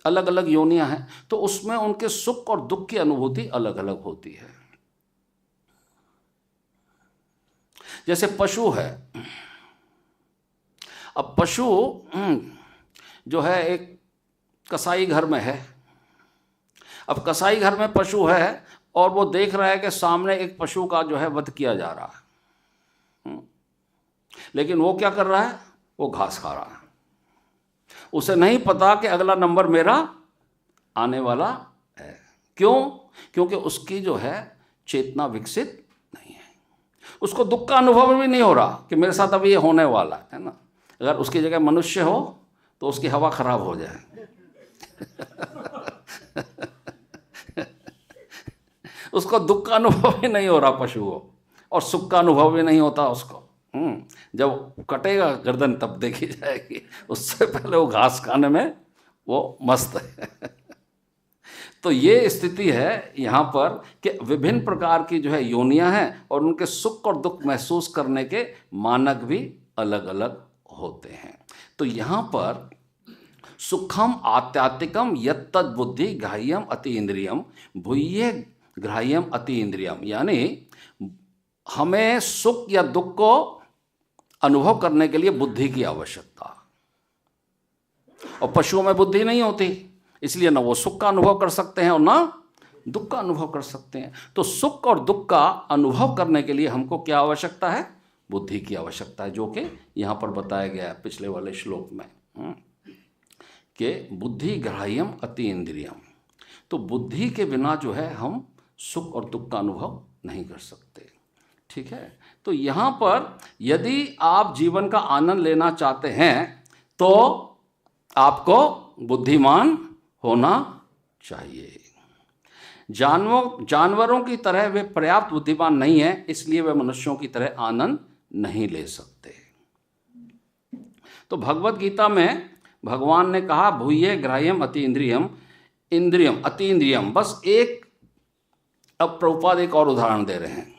A: अलग अलग योनियां हैं, तो उसमें उनके सुख और दुख की अनुभूति अलग अलग होती है। जैसे पशु है, अब पशु जो है एक कसाई घर में है। अब कसाई घर में पशु है और वो देख रहा है कि सामने एक पशु का जो है वध किया जा रहा है, लेकिन वो क्या कर रहा है? वो घास खा रहा है। उसे नहीं पता कि अगला नंबर मेरा आने वाला है। क्यों? क्योंकि उसकी जो है चेतना विकसित नहीं है। उसको दुख का अनुभव भी नहीं हो रहा कि मेरे साथ अभी ये होने वाला है ना। अगर उसकी जगह मनुष्य हो तो उसकी हवा खराब हो जाए। उसको दुख का अनुभव भी नहीं हो रहा पशु को, और सुख का अनुभव भी नहीं होता उसको। जब कटेगा गर्दन तब देखी जाएगी, उससे पहले वो घास खाने में वो मस्त है। तो ये स्थिति है यहाँ पर कि विभिन्न प्रकार की जो है योनियां हैं, और उनके सुख और दुख महसूस करने के मानक भी अलग अलग होते हैं। तो यहाँ पर सुखम आत्यात्मिकम यत्तद बुद्धि ग्राह्यम अति इंद्रियम भूये ग्राह्यम अति इंद्रियम, यानी हमें सुख या दुख को अनुभव करने के लिए बुद्धि की आवश्यकता। और पशुओं में बुद्धि नहीं होती, इसलिए ना वो सुख का अनुभव कर सकते हैं और ना दुख का अनुभव कर सकते हैं। तो सुख और दुख का अनुभव करने के लिए हमको क्या आवश्यकता है? बुद्धि की आवश्यकता है, जो कि यहाँ पर बताया गया है पिछले वाले श्लोक में कि बुद्धि ग्राह्यम अति इंद्रियम। तो बुद्धि के बिना जो है हम सुख और दुख का अनुभव नहीं कर सकते। ठीक है, तो यहाँ पर यदि आप जीवन का आनंद लेना चाहते हैं तो आपको बुद्धिमान होना चाहिए। जानवरों की तरह वे पर्याप्त बुद्धिमान नहीं है, इसलिए वे मनुष्यों की तरह आनंद नहीं ले सकते। तो भगवत गीता में भगवान ने कहा भूये ग्राह्यम अति इंद्रियम, इंद्रियम अति इंद्रियम। बस एक, अब प्रभुपाद एक और उदाहरण दे रहे हैं।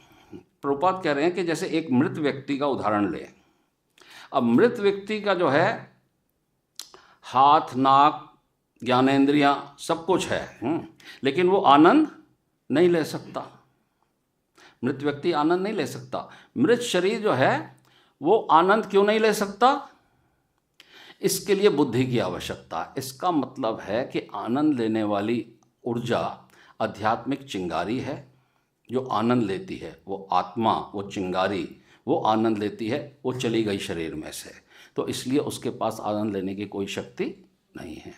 A: प्रभुपाद कह रहे हैं कि जैसे एक मृत व्यक्ति का उदाहरण लें। अब मृत व्यक्ति का जो है हाथ, नाक, ज्ञानेंद्रियां सब कुछ है, लेकिन वो आनंद नहीं ले सकता। मृत व्यक्ति आनंद नहीं ले सकता। मृत शरीर जो है वो आनंद क्यों नहीं ले सकता? इसके लिए बुद्धि की आवश्यकता है। इसका मतलब है कि आनंद लेने वाली ऊर्जा आध्यात्मिक चिंगारी है जो आनंद लेती है। वो आत्मा, वो चिंगारी, वो आनंद लेती है, वो चली गई शरीर में से, तो इसलिए उसके पास आनंद लेने की कोई शक्ति नहीं है।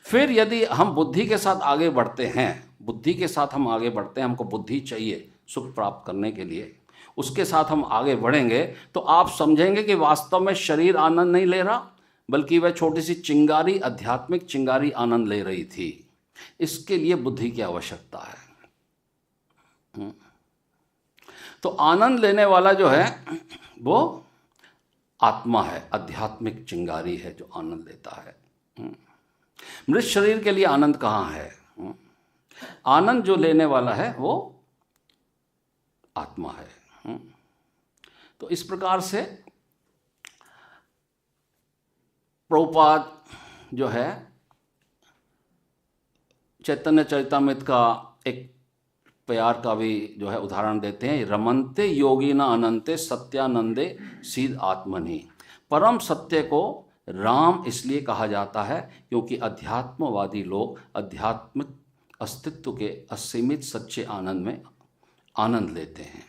A: फिर यदि हम बुद्धि के साथ आगे बढ़ते हैं, बुद्धि के साथ हम आगे बढ़ते हैं, हमको बुद्धि चाहिए सुख प्राप्त करने के लिए, उसके साथ हम आगे बढ़ेंगे तो आप समझेंगे कि वास्तव में शरीर आनंद नहीं ले रहा, बल्कि वह छोटी सी चिंगारी, आध्यात्मिक चिंगारी आनंद ले रही थी। इसके लिए बुद्धि की आवश्यकता है। तो आनंद लेने वाला जो है वो आत्मा है, आध्यात्मिक चिंगारी है जो आनंद लेता है। मृत शरीर के लिए आनंद कहाँ है? आनंद जो लेने वाला है वो आत्मा है। तो इस प्रकार से प्रभुपाद जो है चैतन्य चरितामृत का एक प्यार का भी जो है उदाहरण देते हैं। रमन्ते योगिना अनंते सत्यानंदे सीध आत्मनि। परम सत्य को राम इसलिए कहा जाता है क्योंकि अध्यात्मवादी लोग आध्यात्मिक अस्तित्व के असीमित सच्चे आनंद में आनंद लेते हैं।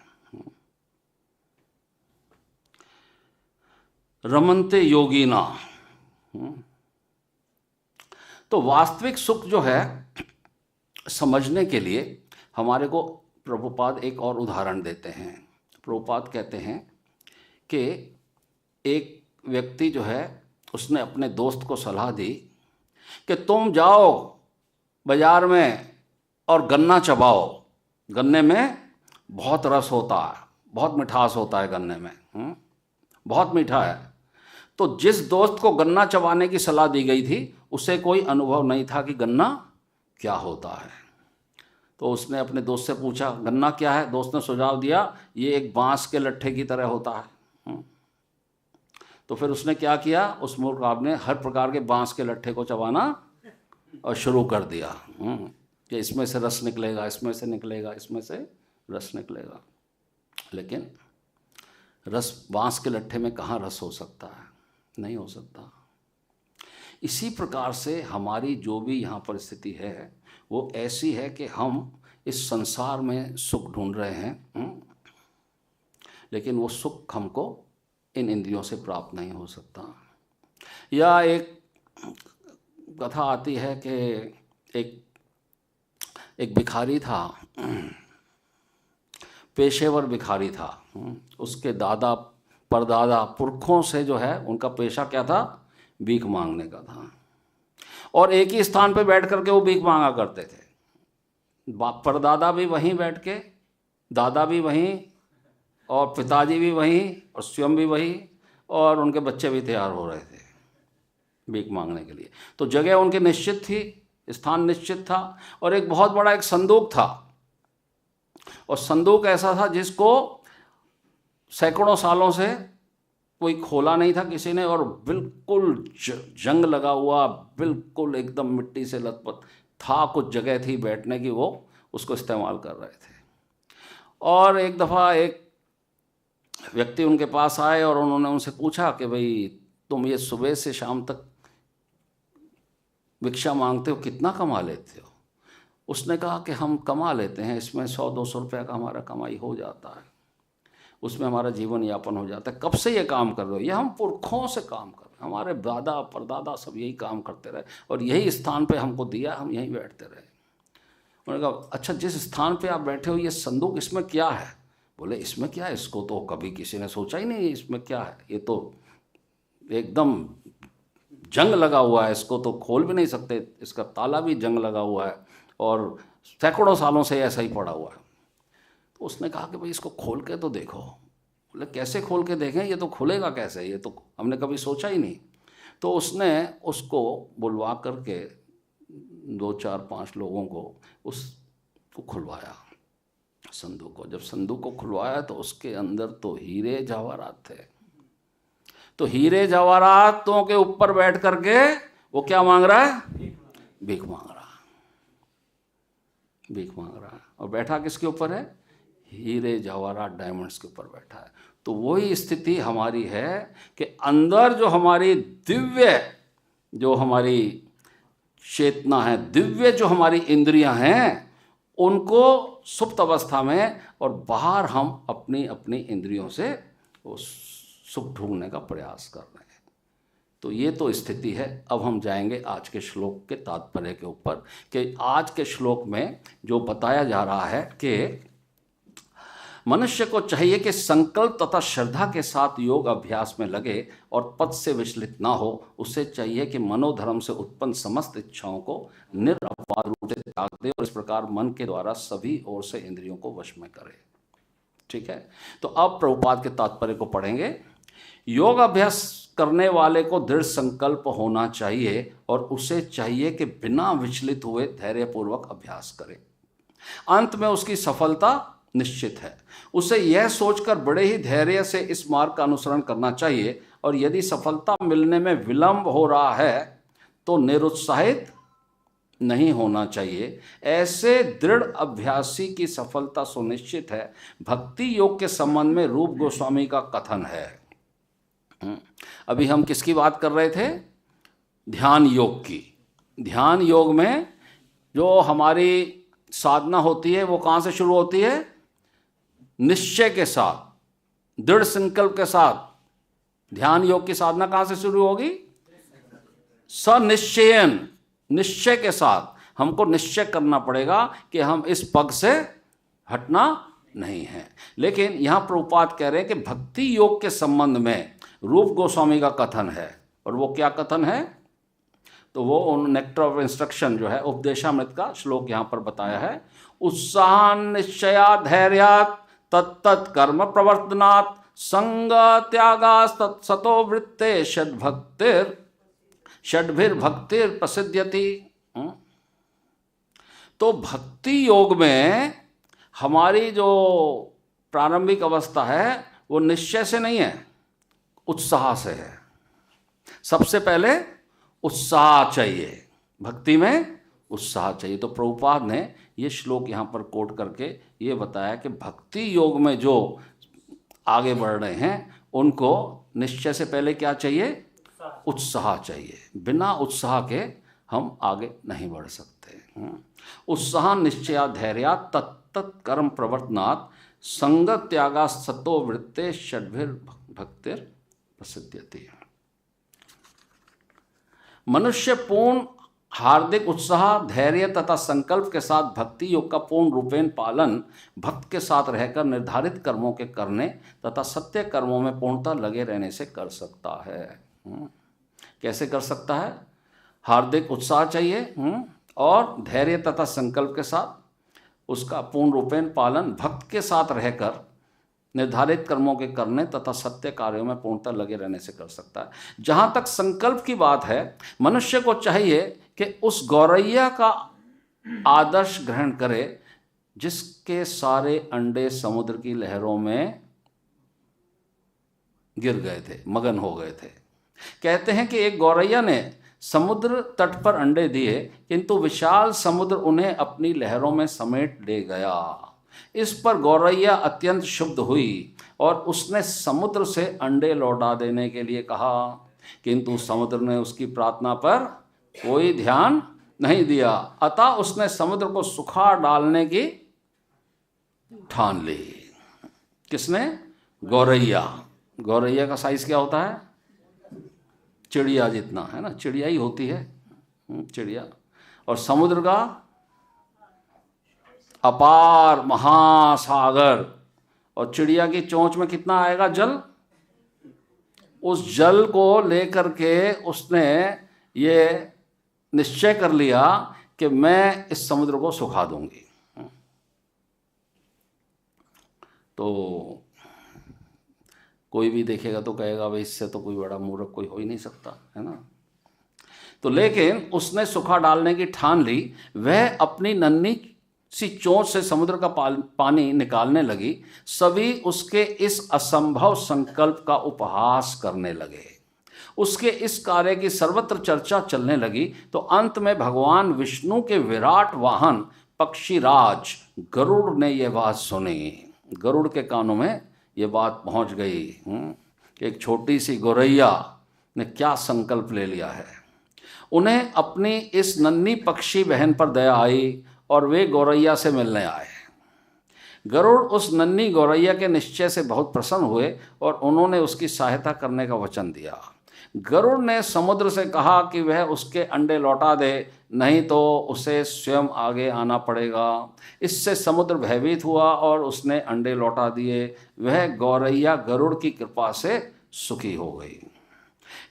A: रमन्ते योगिना। तो वास्तविक सुख जो है समझने के लिए हमारे को प्रभुपाद एक और उदाहरण देते हैं। प्रभुपाद कहते हैं कि एक व्यक्ति जो है उसने अपने दोस्त को सलाह दी कि तुम जाओ बाजार में और गन्ना चबाओ, गन्ने में बहुत रस होता है, बहुत मिठास होता है गन्ने में, बहुत मीठा है। तो जिस दोस्त को गन्ना चबाने की सलाह दी गई थी उसे कोई अनुभव नहीं था कि गन्ना क्या होता है। तो उसने अपने दोस्त से पूछा गन्ना क्या है? दोस्त ने सुझाव दिया ये एक बांस के लट्ठे की तरह होता है। तो फिर उसने क्या किया, उस मूर्ख आदमी ने हर प्रकार के बांस के लट्ठे को चबाना और शुरू कर दिया कि इसमें से रस निकलेगा, इसमें से निकलेगा, इसमें से रस निकलेगा। लेकिन रस बांस के लट्ठे में कहाँ रस हो सकता है? नहीं हो सकता। इसी प्रकार से हमारी जो भी यहाँ पर स्थिति है वो ऐसी है कि हम इस संसार में सुख ढूंढ रहे हैं, लेकिन वो सुख हमको इन इंद्रियों से प्राप्त नहीं हो सकता। या एक कथा आती है कि एक भिखारी था, पेशेवर भिखारी था। उसके दादा परदादा पुरखों से जो है उनका पेशा क्या था? भीख मांगने का था। और एक ही स्थान पे बैठ करके वो भीख मांगा करते थे। परदादा भी वहीं बैठ के, दादा भी वहीं, और पिताजी भी वहीं, और स्वयं भी वहीं, और उनके बच्चे भी तैयार हो रहे थे भीख मांगने के लिए। तो जगह उनकी निश्चित थी, स्थान निश्चित था, और एक बहुत बड़ा एक संदूक था। और संदूक ऐसा था जिसको सैकड़ों सालों से कोई खोला नहीं था किसी ने, और बिल्कुल जंग लगा हुआ, बिल्कुल एकदम मिट्टी से लथपथ था। कुछ जगह थी बैठने की, वो उसको इस्तेमाल कर रहे थे। और एक दफ़ा एक व्यक्ति उनके पास आए और उन्होंने उनसे पूछा कि भाई तुम ये सुबह से शाम तक भिक्षा मांगते हो, कितना कमा लेते हो? उसने कहा कि हम कमा लेते हैं, इसमें 100-200 रुपये का हमारा कमाई हो जाता है, उसमें हमारा जीवन यापन हो जाता है। कब से ये काम कर रहे हो? ये हम पुरखों से काम कर रहे हैं, हमारे दादा परदादा सब यही काम करते रहे और यही स्थान पे हमको दिया, हम यहीं बैठते रहे। उन्होंने कहा अच्छा, जिस स्थान पे आप बैठे हो ये संदूक, इसमें क्या है? बोले इसमें क्या है, इसको तो कभी किसी ने सोचा ही नहीं इसमें क्या है, ये तो एकदम जंग लगा हुआ है, इसको तो खोल भी नहीं सकते, इसका ताला भी जंग लगा हुआ है और सैकड़ों सालों से ऐसा ही पड़ा हुआ है। तो उसने कहा कि भाई इसको खोल के तो देखो। बोले कैसे खोल के देखें, ये तो खुलेगा कैसे, ये तो हमने कभी सोचा ही नहीं। तो उसने उसको बुलवा करके 2-4-5 लोगों को उसको खुलवाया, संदूक को। जब संदूक को खुलवाया तो उसके अंदर तो हीरे जवाहरात थे। तो हीरे जवाहरातों के ऊपर बैठ करके वो क्या मांग रहा है? भीख मांग रहा है, भीख मांग रहा है। और बैठा किसके ऊपर है? हीरे जवाहरात डायमंड्स के ऊपर बैठा है। तो वही स्थिति हमारी है कि अंदर जो हमारी दिव्य, जो हमारी चेतना है, दिव्य जो हमारी इंद्रियां हैं, उनको सुप्त अवस्था में, और बाहर हम अपनी अपनी इंद्रियों से वो सुख ढूंढने का प्रयास कर रहे हैं। तो ये तो स्थिति है। अब हम जाएंगे आज के श्लोक के तात्पर्य के ऊपर कि आज के श्लोक में जो बताया जा रहा है कि मनुष्य को चाहिए कि संकल्प तथा श्रद्धा के साथ योग अभ्यास में लगे और पद से विचलित ना हो। उसे चाहिए कि मनोधर्म से उत्पन्न समस्त इच्छाओं को निरपवाद रूप से त्याग दे और इस प्रकार मन के द्वारा सभी ओर से इंद्रियों को वश में करे। ठीक है, तो अब प्रभुपाद के तात्पर्य को पढ़ेंगे। योग अभ्यास करने वाले को दृढ़ संकल्प होना चाहिए और उसे चाहिए कि बिना विचलित हुए धैर्यपूर्वक अभ्यास करे। अंत में उसकी सफलता निश्चित है। उसे यह सोचकर बड़े ही धैर्य से इस मार्ग का अनुसरण करना चाहिए और यदि सफलता मिलने में विलंब हो रहा है तो निरुत्साहित नहीं होना चाहिए। ऐसे दृढ़ अभ्यासी की सफलता सुनिश्चित है। भक्ति योग के संबंध में रूप गोस्वामी का कथन है। अभी हम किसकी बात कर रहे थे? ध्यान योग की। ध्यान योग में जो हमारी साधना होती है वो कहाँ से शुरू होती है? निश्चय के साथ, दृढ़ संकल्प के साथ। ध्यान योग की साधना कहाँ से शुरू होगी? सनिश्चयन, निश्चय के साथ। हमको निश्चय करना पड़ेगा कि हम इस पग से हटना नहीं है। लेकिन यहाँ प्रभुपाद कह रहे हैं कि भक्ति योग के संबंध में रूप गोस्वामी का कथन है। और वो क्या कथन है? तो वो नेक्टर ऑफ इंस्ट्रक्शन जो है, उपदेशामृत का श्लोक यहाँ पर बताया है। उत्साह निश्चया धैर्यात् तत्तत् कर्म प्रवर्तनात् संग त्यागास् तत्सतो वृत्ते षड्भिर्भक्तिर प्रसिद्ध्यति। तो भक्ति योग में हमारी जो प्रारंभिक अवस्था है वो निश्चय से नहीं है, उत्साह से है। सबसे पहले उत्साह चाहिए, भक्ति में उत्साह चाहिए। तो प्रभुपाद ने ये श्लोक यहाँ पर कोट करके ये बताया कि भक्ति योग में जो आगे बढ़ रहे हैं उनको निश्चय से पहले क्या चाहिए? उत्साह चाहिए। बिना उत्साह के हम आगे नहीं बढ़ सकते। उत्साह निश्चया धैर्या तत्तत् कर्म प्रवर्तनात् संग त्यागा सतो वृत्ते षड्भिर्भक्तिर प्रसिद्ध्यति। मनुष्य पूर्ण हार्दिक उत्साह, धैर्य तथा संकल्प के साथ भक्ति योग का पूर्ण रूपेण पालन भक्त के साथ रहकर निर्धारित कर्मों के करने तथा सत्य कर्मों में पूर्णतः लगे रहने से कर सकता है। कैसे कर सकता है? हार्दिक उत्साह चाहिए और धैर्य तथा संकल्प के साथ उसका पूर्ण रूपेण पालन भक्त के साथ रहकर निर्धारित कर्मों के करने तथा सत्य कार्यों में पूर्णतः लगे रहने से कर सकता है। जहाँ तक संकल्प की बात है, मनुष्य को चाहिए कि उस गौरैया का आदर्श ग्रहण करे जिसके सारे अंडे समुद्र की लहरों में गिर गए थे, मगन हो गए थे। कहते हैं कि एक गौरैया ने समुद्र तट पर अंडे दिए किंतु विशाल समुद्र उन्हें अपनी लहरों में समेट ले गया। इस पर गौरैया अत्यंत क्षुब्ध हुई और उसने समुद्र से अंडे लौटा देने के लिए कहा, किंतु समुद्र ने उसकी प्रार्थना पर कोई ध्यान नहीं दिया, अतः उसने समुद्र को सुखा डालने की ठान ली। किसने? गौरैया। गौरैया का साइज क्या होता है? चिड़िया जितना, है ना, चिड़िया ही होती है, चिड़िया। और समुद्र का अपार महासागर, और चिड़िया की चोंच में कितना आएगा? जल। उस जल को लेकर के उसने ये निश्चय कर लिया कि मैं इस समुद्र को सुखा दूंगी। तो कोई भी देखेगा तो कहेगा भाई इससे तो कोई बड़ा मूर्ख कोई हो ही नहीं सकता, है ना। तो लेकिन उसने सुखा डालने की ठान ली। वह अपनी नन्ही सी चोंच से समुद्र का पानी निकालने लगी। सभी उसके इस असंभव संकल्प का उपहास करने लगे। उसके इस कार्य की सर्वत्र चर्चा चलने लगी। तो अंत में भगवान विष्णु के विराट वाहन पक्षीराज गरुड़ ने यह बात सुनी। गरुड़ के कानों में ये बात पहुंच गई कि एक छोटी सी गौरैया ने क्या संकल्प ले लिया है। उन्हें अपनी इस नन्ही पक्षी बहन पर दया आई और वे गौरैया से मिलने आए। गरुड़ उस नन्ही गौरैया के निश्चय से बहुत प्रसन्न हुए और उन्होंने उसकी सहायता करने का वचन दिया। गरुड़ ने समुद्र से कहा कि वह उसके अंडे लौटा दे, नहीं तो उसे स्वयं आगे आना पड़ेगा। इससे समुद्र भयभीत हुआ और उसने अंडे लौटा दिए। वह गौरैया गरुड़ की कृपा से सुखी हो गई।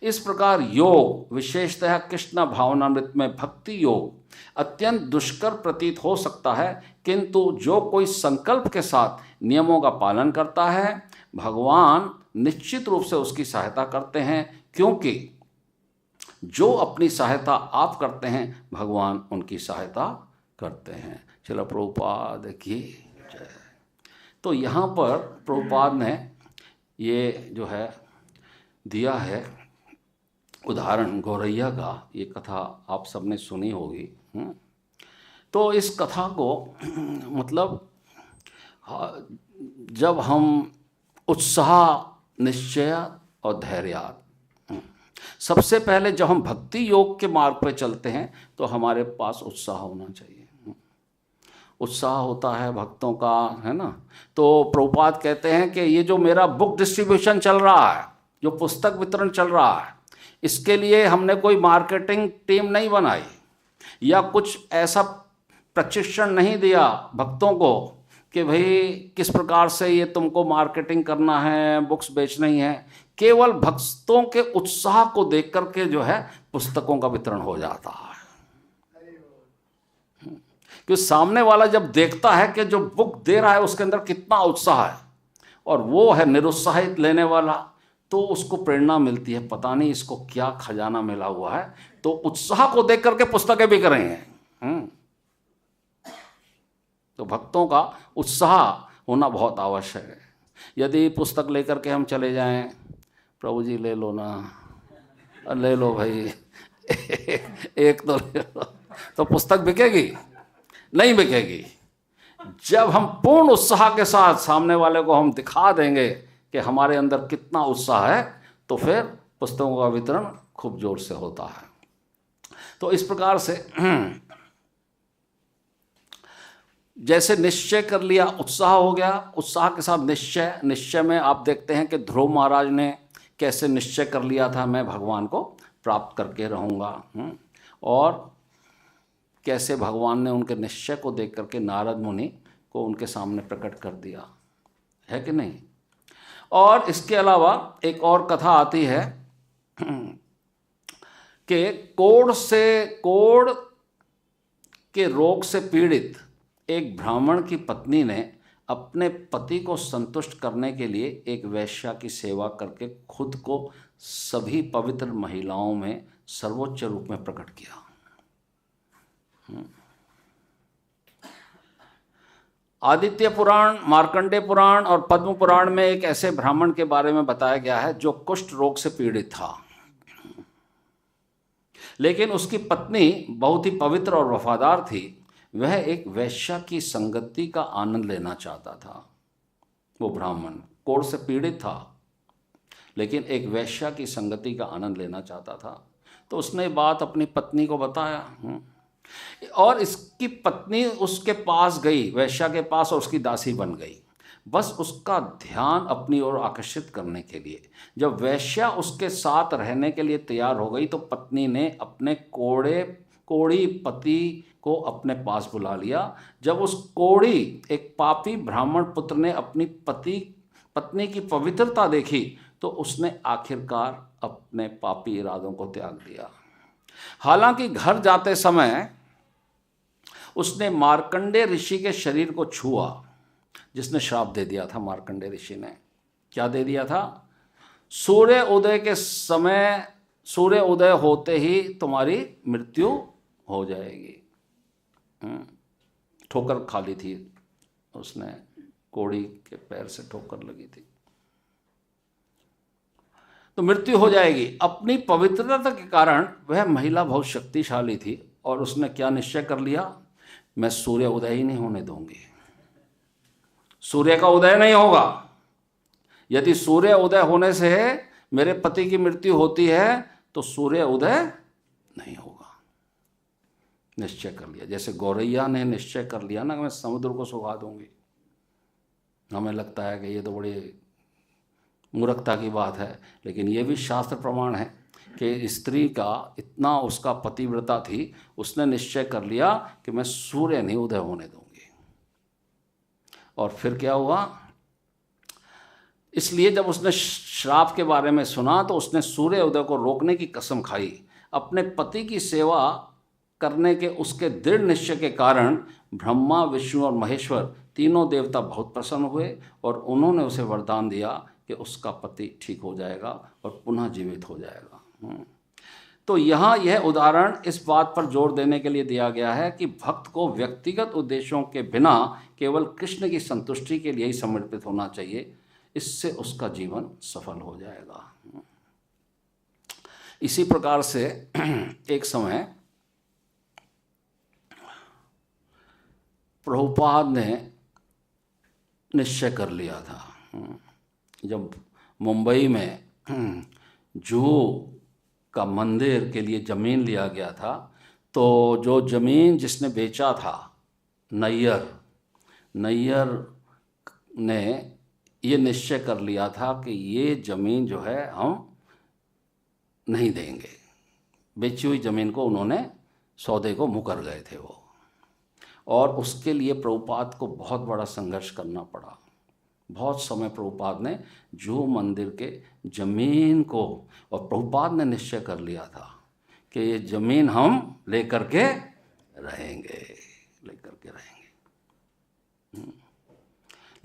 A: इस प्रकार योग, विशेषतः कृष्ण भावनामृत में भक्ति योग, अत्यंत दुष्कर प्रतीत हो सकता है, किंतु जो कोई संकल्प के साथ नियमों का पालन करता है, भगवान निश्चित रूप से उसकी सहायता करते हैं, क्योंकि जो अपनी सहायता आप करते हैं भगवान उनकी सहायता करते हैं। चलो प्रभुपाद की जय। तो यहाँ पर प्रभुपाद ने ये जो है दिया है उदाहरण गौरैया का। ये कथा आप सबने सुनी होगी। तो इस कथा को मतलब जब हम उत्साह, निश्चय और धैर्य, सबसे पहले जब हम भक्ति योग के मार्ग पर चलते हैं तो हमारे पास उत्साह होना चाहिए। उत्साह होता है भक्तों का, है ना। तो प्रभुपाद कहते हैं कि ये जो मेरा बुक डिस्ट्रीब्यूशन चल रहा है, जो पुस्तक वितरण चल रहा है, इसके लिए हमने कोई मार्केटिंग टीम नहीं बनाई या कुछ ऐसा प्रशिक्षण नहीं दिया भक्तों को कि भाई किस प्रकार से ये तुमको मार्केटिंग करना है, बुक्स बेचनी है। केवल भक्तों के उत्साह को देख करके जो है पुस्तकों का वितरण हो जाता है। क्योंकि सामने वाला जब देखता है कि जो बुक दे रहा है उसके अंदर कितना उत्साह है और वो है निरुत्साहित लेने वाला, तो उसको प्रेरणा मिलती है, पता नहीं इसको क्या खजाना मिला हुआ है, तो उत्साह को देख करके पुस्तकें बिक रही हैं। तो भक्तों का उत्साह होना बहुत आवश्यक है। यदि पुस्तक लेकर के हम चले जाएं, प्रभु जी ले लो ना, ले लो भाई एक तो ले लो, तो पुस्तक बिकेगी? नहीं बिकेगी। जब हम पूर्ण उत्साह के साथ सामने वाले को हम दिखा देंगे कि हमारे अंदर कितना उत्साह है, तो फिर पुस्तकों का वितरण खूब जोर से होता है। तो इस प्रकार से जैसे निश्चय कर लिया, उत्साह हो गया, उत्साह के साथ निश्चय। निश्चय में आप देखते हैं कि ध्रुव महाराज ने कैसे निश्चय कर लिया था, मैं भगवान को प्राप्त करके रहूँगा, और कैसे भगवान ने उनके निश्चय को देख करके नारद मुनि को उनके सामने प्रकट कर दिया, है कि नहीं। और इसके अलावा एक और कथा आती है कि कोढ़ के रोग से पीड़ित एक ब्राह्मण की पत्नी ने अपने पति को संतुष्ट करने के लिए एक वैश्या की सेवा करके खुद को सभी पवित्र महिलाओं में सर्वोच्च रूप में प्रकट किया। आदित्य पुराण, मार्कंडेय पुराण और पद्म पुराण में एक ऐसे ब्राह्मण के बारे में बताया गया है जो कुष्ठ रोग से पीड़ित था, लेकिन उसकी पत्नी बहुत ही पवित्र और वफादार थी। वह एक वैश्या की संगति का आनंद लेना चाहता था। वो ब्राह्मण कोढ़ से पीड़ित था, लेकिन एक वैश्या की संगति का आनंद लेना चाहता था। तो उसने बात अपनी पत्नी को बताया। और इसकी पत्नी उसके पास गई, वेश्या के पास, और उसकी दासी बन गई, बस उसका ध्यान अपनी ओर आकर्षित करने के लिए। जब वेश्या उसके साथ रहने के लिए तैयार हो गई तो पत्नी ने अपने कोढ़ी पति को अपने पास बुला लिया। जब उस कोढ़ी एक पापी ब्राह्मण पुत्र ने अपनी पत्नी की पवित्रता देखी तो उसने आखिरकार अपने पापी इरादों को त्याग दिया। हालांकि घर जाते समय उसने मार्कंडे ऋषि के शरीर को छुआ, जिसने श्राप दे दिया था। मार्कंडे ऋषि ने क्या दे दिया था? सूर्य उदय के समय, सूर्य उदय होते ही तुम्हारी मृत्यु हो जाएगी। ठोकर खा ली थी उसने, कोढ़ी के पैर से ठोकर लगी थी, तो मृत्यु हो जाएगी। अपनी पवित्रता के कारण वह महिला बहुत शक्तिशाली थी और उसने क्या निश्चय कर लिया? मैं सूर्य उदय ही नहीं होने दूंगी, सूर्य का उदय नहीं होगा। यदि सूर्य उदय होने से मेरे पति की मृत्यु होती है तो सूर्य उदय नहीं होगा। निश्चय कर लिया, जैसे गौरैया ने निश्चय कर लिया ना, मैं समुद्र को सुखा दूंगी। हमें लगता है कि ये तो बड़ी मूर्खता की बात है, लेकिन ये भी शास्त्र प्रमाण है कि स्त्री का इतना, उसका पतिव्रता थी, उसने निश्चय कर लिया कि मैं सूर्य नहीं उदय होने दूंगी। और फिर क्या हुआ? इसलिए जब उसने श्राप के बारे में सुना तो उसने सूर्य उदय को रोकने की कसम खाई। अपने पति की सेवा करने के उसके दृढ़ निश्चय के कारण ब्रह्मा, विष्णु और महेश्वर तीनों देवता बहुत प्रसन्न हुए और उन्होंने उसे वरदान दिया कि उसका पति ठीक हो जाएगा और पुनः जीवित हो जाएगा। तो यहाँ यह उदाहरण इस बात पर जोर देने के लिए दिया गया है कि भक्त को व्यक्तिगत उद्देश्यों के बिना केवल कृष्ण की संतुष्टि के लिए ही समर्पित होना चाहिए। इससे उसका जीवन सफल हो जाएगा। इसी प्रकार से एक समय प्रभुपाद ने निश्चय कर लिया था, जब मुंबई में जुहू का मंदिर के लिए ज़मीन लिया गया था, तो जो ज़मीन जिसने बेचा था, नैयर ने ये निश्चय कर लिया था कि ये ज़मीन जो है हम नहीं देंगे। बेची हुई ज़मीन को उन्होंने, सौदे को मुकर गए थे वो, और उसके लिए प्रभुपाद को बहुत बड़ा संघर्ष करना पड़ा। बहुत समय प्रभुपाद ने जुहू मंदिर के ज़मीन को, और प्रभुपाद ने निश्चय कर लिया था कि ये ज़मीन हम लेकर के रहेंगे।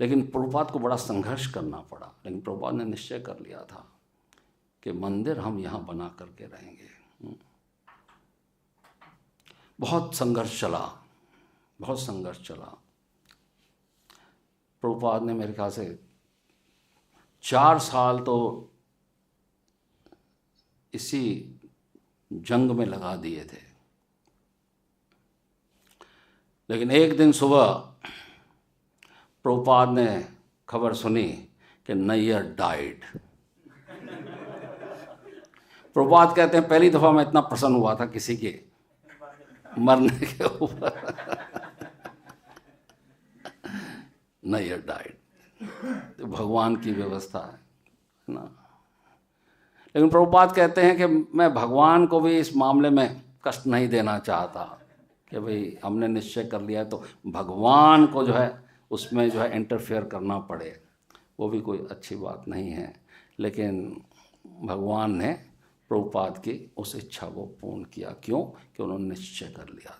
A: लेकिन प्रभुपाद को बड़ा संघर्ष करना पड़ा, लेकिन प्रभुपाद ने निश्चय कर लिया था कि मंदिर हम यहाँ बना करके रहेंगे। बहुत संघर्ष चला। प्रभुपाद ने मेरे ख्याल से 4 साल तो इसी जंग में लगा दिए थे। लेकिन एक दिन सुबह प्रभुपाद ने खबर सुनी कि नैयर डाइड। प्रभुपाद कहते हैं पहली दफ़ा मैं इतना प्रसन्न हुआ था किसी के मरने के ऊपर। नैयर डाइड, तो भगवान की व्यवस्था है ना। लेकिन प्रभुपाद कहते हैं कि मैं भगवान को भी इस मामले में कष्ट नहीं देना चाहता कि भाई हमने निश्चय कर लिया है तो भगवान को जो है उसमें जो है इंटरफेयर करना पड़े, वो भी कोई अच्छी बात नहीं है। लेकिन भगवान ने प्रभुपाद की उस इच्छा को पूर्ण किया। क्यों? कि उन्होंने निश्चय कर लिया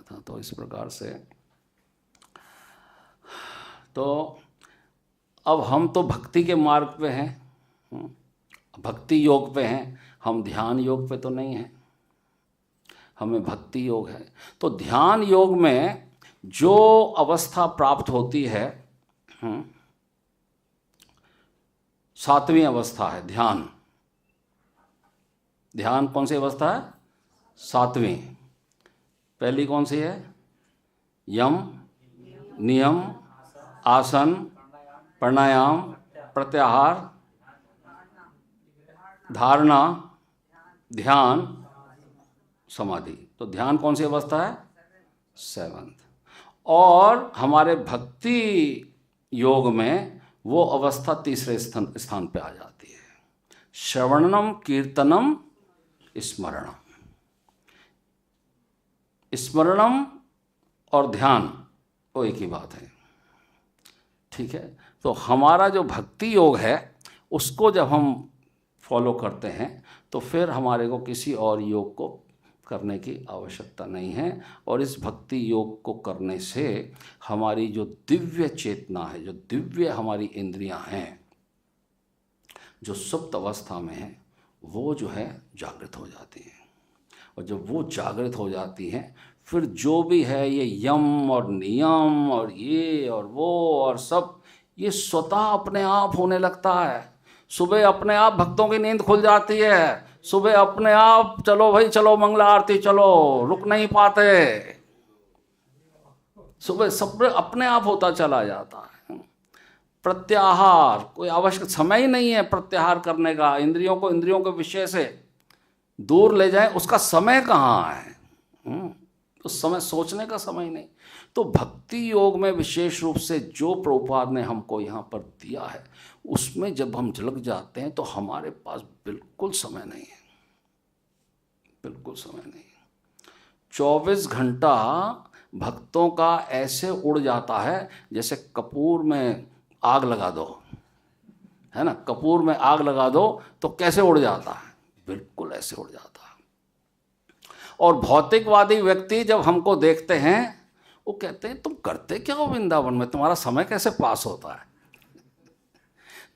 A: था। तो इस प्रकार से तो अब हम तो भक्ति के मार्ग पे हैं, भक्ति योग पे हैं, हम ध्यान योग पे तो नहीं हैं, हमें भक्ति योग है। तो ध्यान योग में जो अवस्था प्राप्त होती है, 7वीं अवस्था है ध्यान। ध्यान कौन सी अवस्था है? 7वीं। पहली कौन सी है? यम, नियम, आसन, प्राणायाम, प्रत्याहार, धारणा, ध्यान, समाधि। तो ध्यान कौन सी अवस्था है? 7th। और हमारे भक्ति योग में वो अवस्था तीसरे स्थान पे आ जाती है। श्रवणम, कीर्तनम, स्मरणम। स्मरणम और ध्यान वो एक ही बात है, ठीक है। तो हमारा जो भक्ति योग है उसको जब हम फॉलो करते हैं तो फिर हमारे को किसी और योग को करने की आवश्यकता नहीं है। और इस भक्ति योग को करने से हमारी जो दिव्य चेतना है, जो दिव्य हमारी इंद्रियां हैं, जो सुप्त अवस्था में है, वो जो है जागृत हो जाती हैं। और जब वो जागृत हो जाती हैं फिर जो भी है ये यम और नियम और ये और वो और सब ये स्वतः अपने आप होने लगता है। सुबह अपने आप भक्तों की नींद खुल जाती है, सुबह अपने आप चलो भाई चलो मंगला आरती चलो, रुक नहीं पाते, सुबह सब अपने आप होता चला जाता है। प्रत्याहार, कोई आवश्यक समय ही नहीं है प्रत्याहार करने का। इंद्रियों को इंद्रियों के विषय से दूर ले जाए उसका समय कहाँ है? उस समय सोचने का समय नहीं। तो भक्ति योग में विशेष रूप से जो प्रभुपाद ने हमको यहाँ पर दिया है उसमें जब हम झलक जाते हैं तो हमारे पास बिल्कुल समय नहीं है, बिल्कुल समय नहीं। 24 घंटा भक्तों का ऐसे उड़ जाता है जैसे कपूर में आग लगा दो, है ना। कपूर में आग लगा दो तो कैसे उड़ जाता है, बिल्कुल ऐसे उड़ जाता है। और भौतिकवादी व्यक्ति जब हमको देखते हैं वो कहते हैं तुम करते क्या हो वृंदावन में, तुम्हारा समय कैसे पास होता है,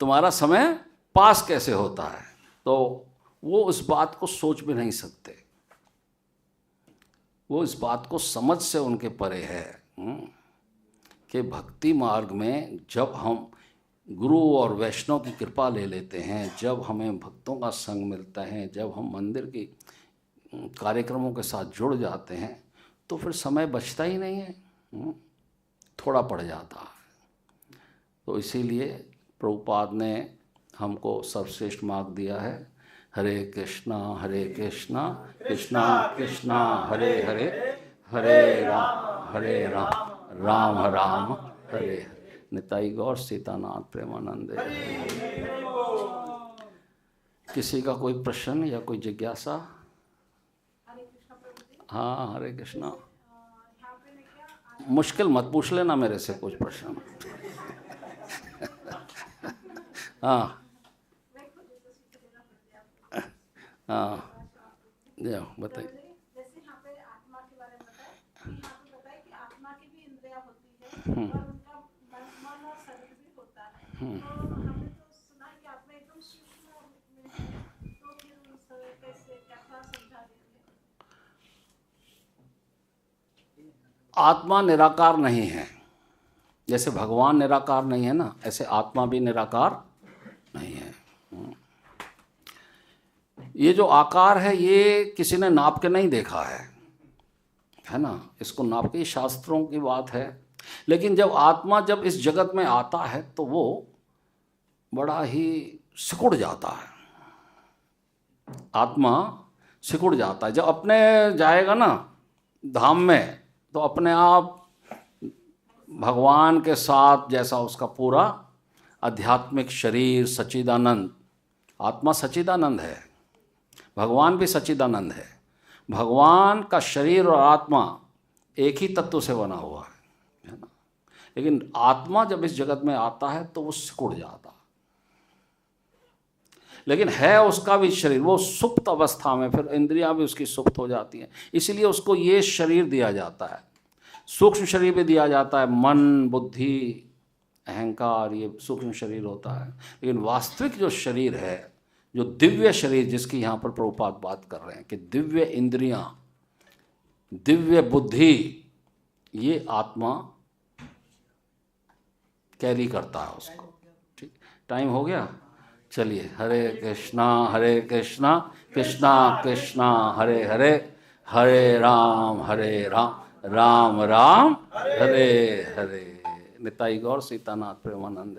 A: तुम्हारा समय पास कैसे होता है। तो वो उस बात को सोच भी नहीं सकते, वो इस बात को समझ से उनके परे है कि भक्ति मार्ग में जब हम गुरु और वैष्णव की कृपा ले लेते हैं, जब हमें भक्तों का संग मिलता है, जब हम मंदिर की कार्यक्रमों के साथ जुड़ जाते हैं तो फिर समय बचता ही नहीं है, थोड़ा पड़ जाता है। तो इसीलिए प्रभुपाद ने हमको सर्वश्रेष्ठ मार्ग दिया है। हरे कृष्णा कृष्णा कृष्णा हरे हरे, हरे राम राम राम हरे हरे। निताई गौर सीतानाथ प्रेमानंद। किसी का कोई प्रश्न या कोई जिज्ञासा? हाँ, हरे कृष्णा। मुश्किल मत पूछ लेना मेरे से कुछ प्रश्न। हाँ हाँ, जाओ बताइए।
D: जैसे यहाँ पे आत्मा के बारे में बताया कि आत्मा की भी इंद्रियां होती है और उनका मन और शरीर भी होता है। तो हमने तो सुना है कि आत्मा एकदम सूक्ष्म में है, तो फिर उस कैसे क्या समझा देंगे?
A: आत्मा निराकार नहीं है। जैसे भगवान निराकार नहीं है ना, ऐसे आत्मा भी निराकार नहीं है। ये जो आकार है ये किसी ने नाप के नहीं देखा है ना, इसको नाप के शास्त्रों की बात है। लेकिन जब आत्मा जब इस जगत में आता है तो वो बड़ा ही सिकुड़ जाता है। आत्मा सिकुड़ जाता है। जब अपने जाएगा ना धाम में तो अपने आप भगवान के साथ, जैसा उसका पूरा आध्यात्मिक शरीर सच्चिदानंद, आत्मा सच्चिदानंद है, भगवान भी सच्चिदानंद है। भगवान का शरीर और आत्मा एक ही तत्व से बना हुआ है ना। लेकिन आत्मा जब इस जगत में आता है तो वो सिकुड़ जाता, लेकिन है उसका भी शरीर, वो सुप्त अवस्था में, फिर इंद्रियां भी उसकी सुप्त हो जाती हैं। इसीलिए उसको ये शरीर दिया जाता है, सूक्ष्म शरीर भी दिया जाता है। मन, बुद्धि, अहंकार, ये सूक्ष्म शरीर होता है। लेकिन वास्तविक जो शरीर है, जो दिव्य शरीर जिसकी यहाँ पर प्रभुपाद बात कर रहे हैं कि दिव्य इंद्रियां, दिव्य बुद्धि, ये आत्मा कैरी करता है उसको। ठीक, टाइम हो गया, चलिए। हरे कृष्णा कृष्णा कृष्णा हरे हरे, हरे राम राम राम हरे हरे। निताई गौर सीतानाथ प्रेमानंद।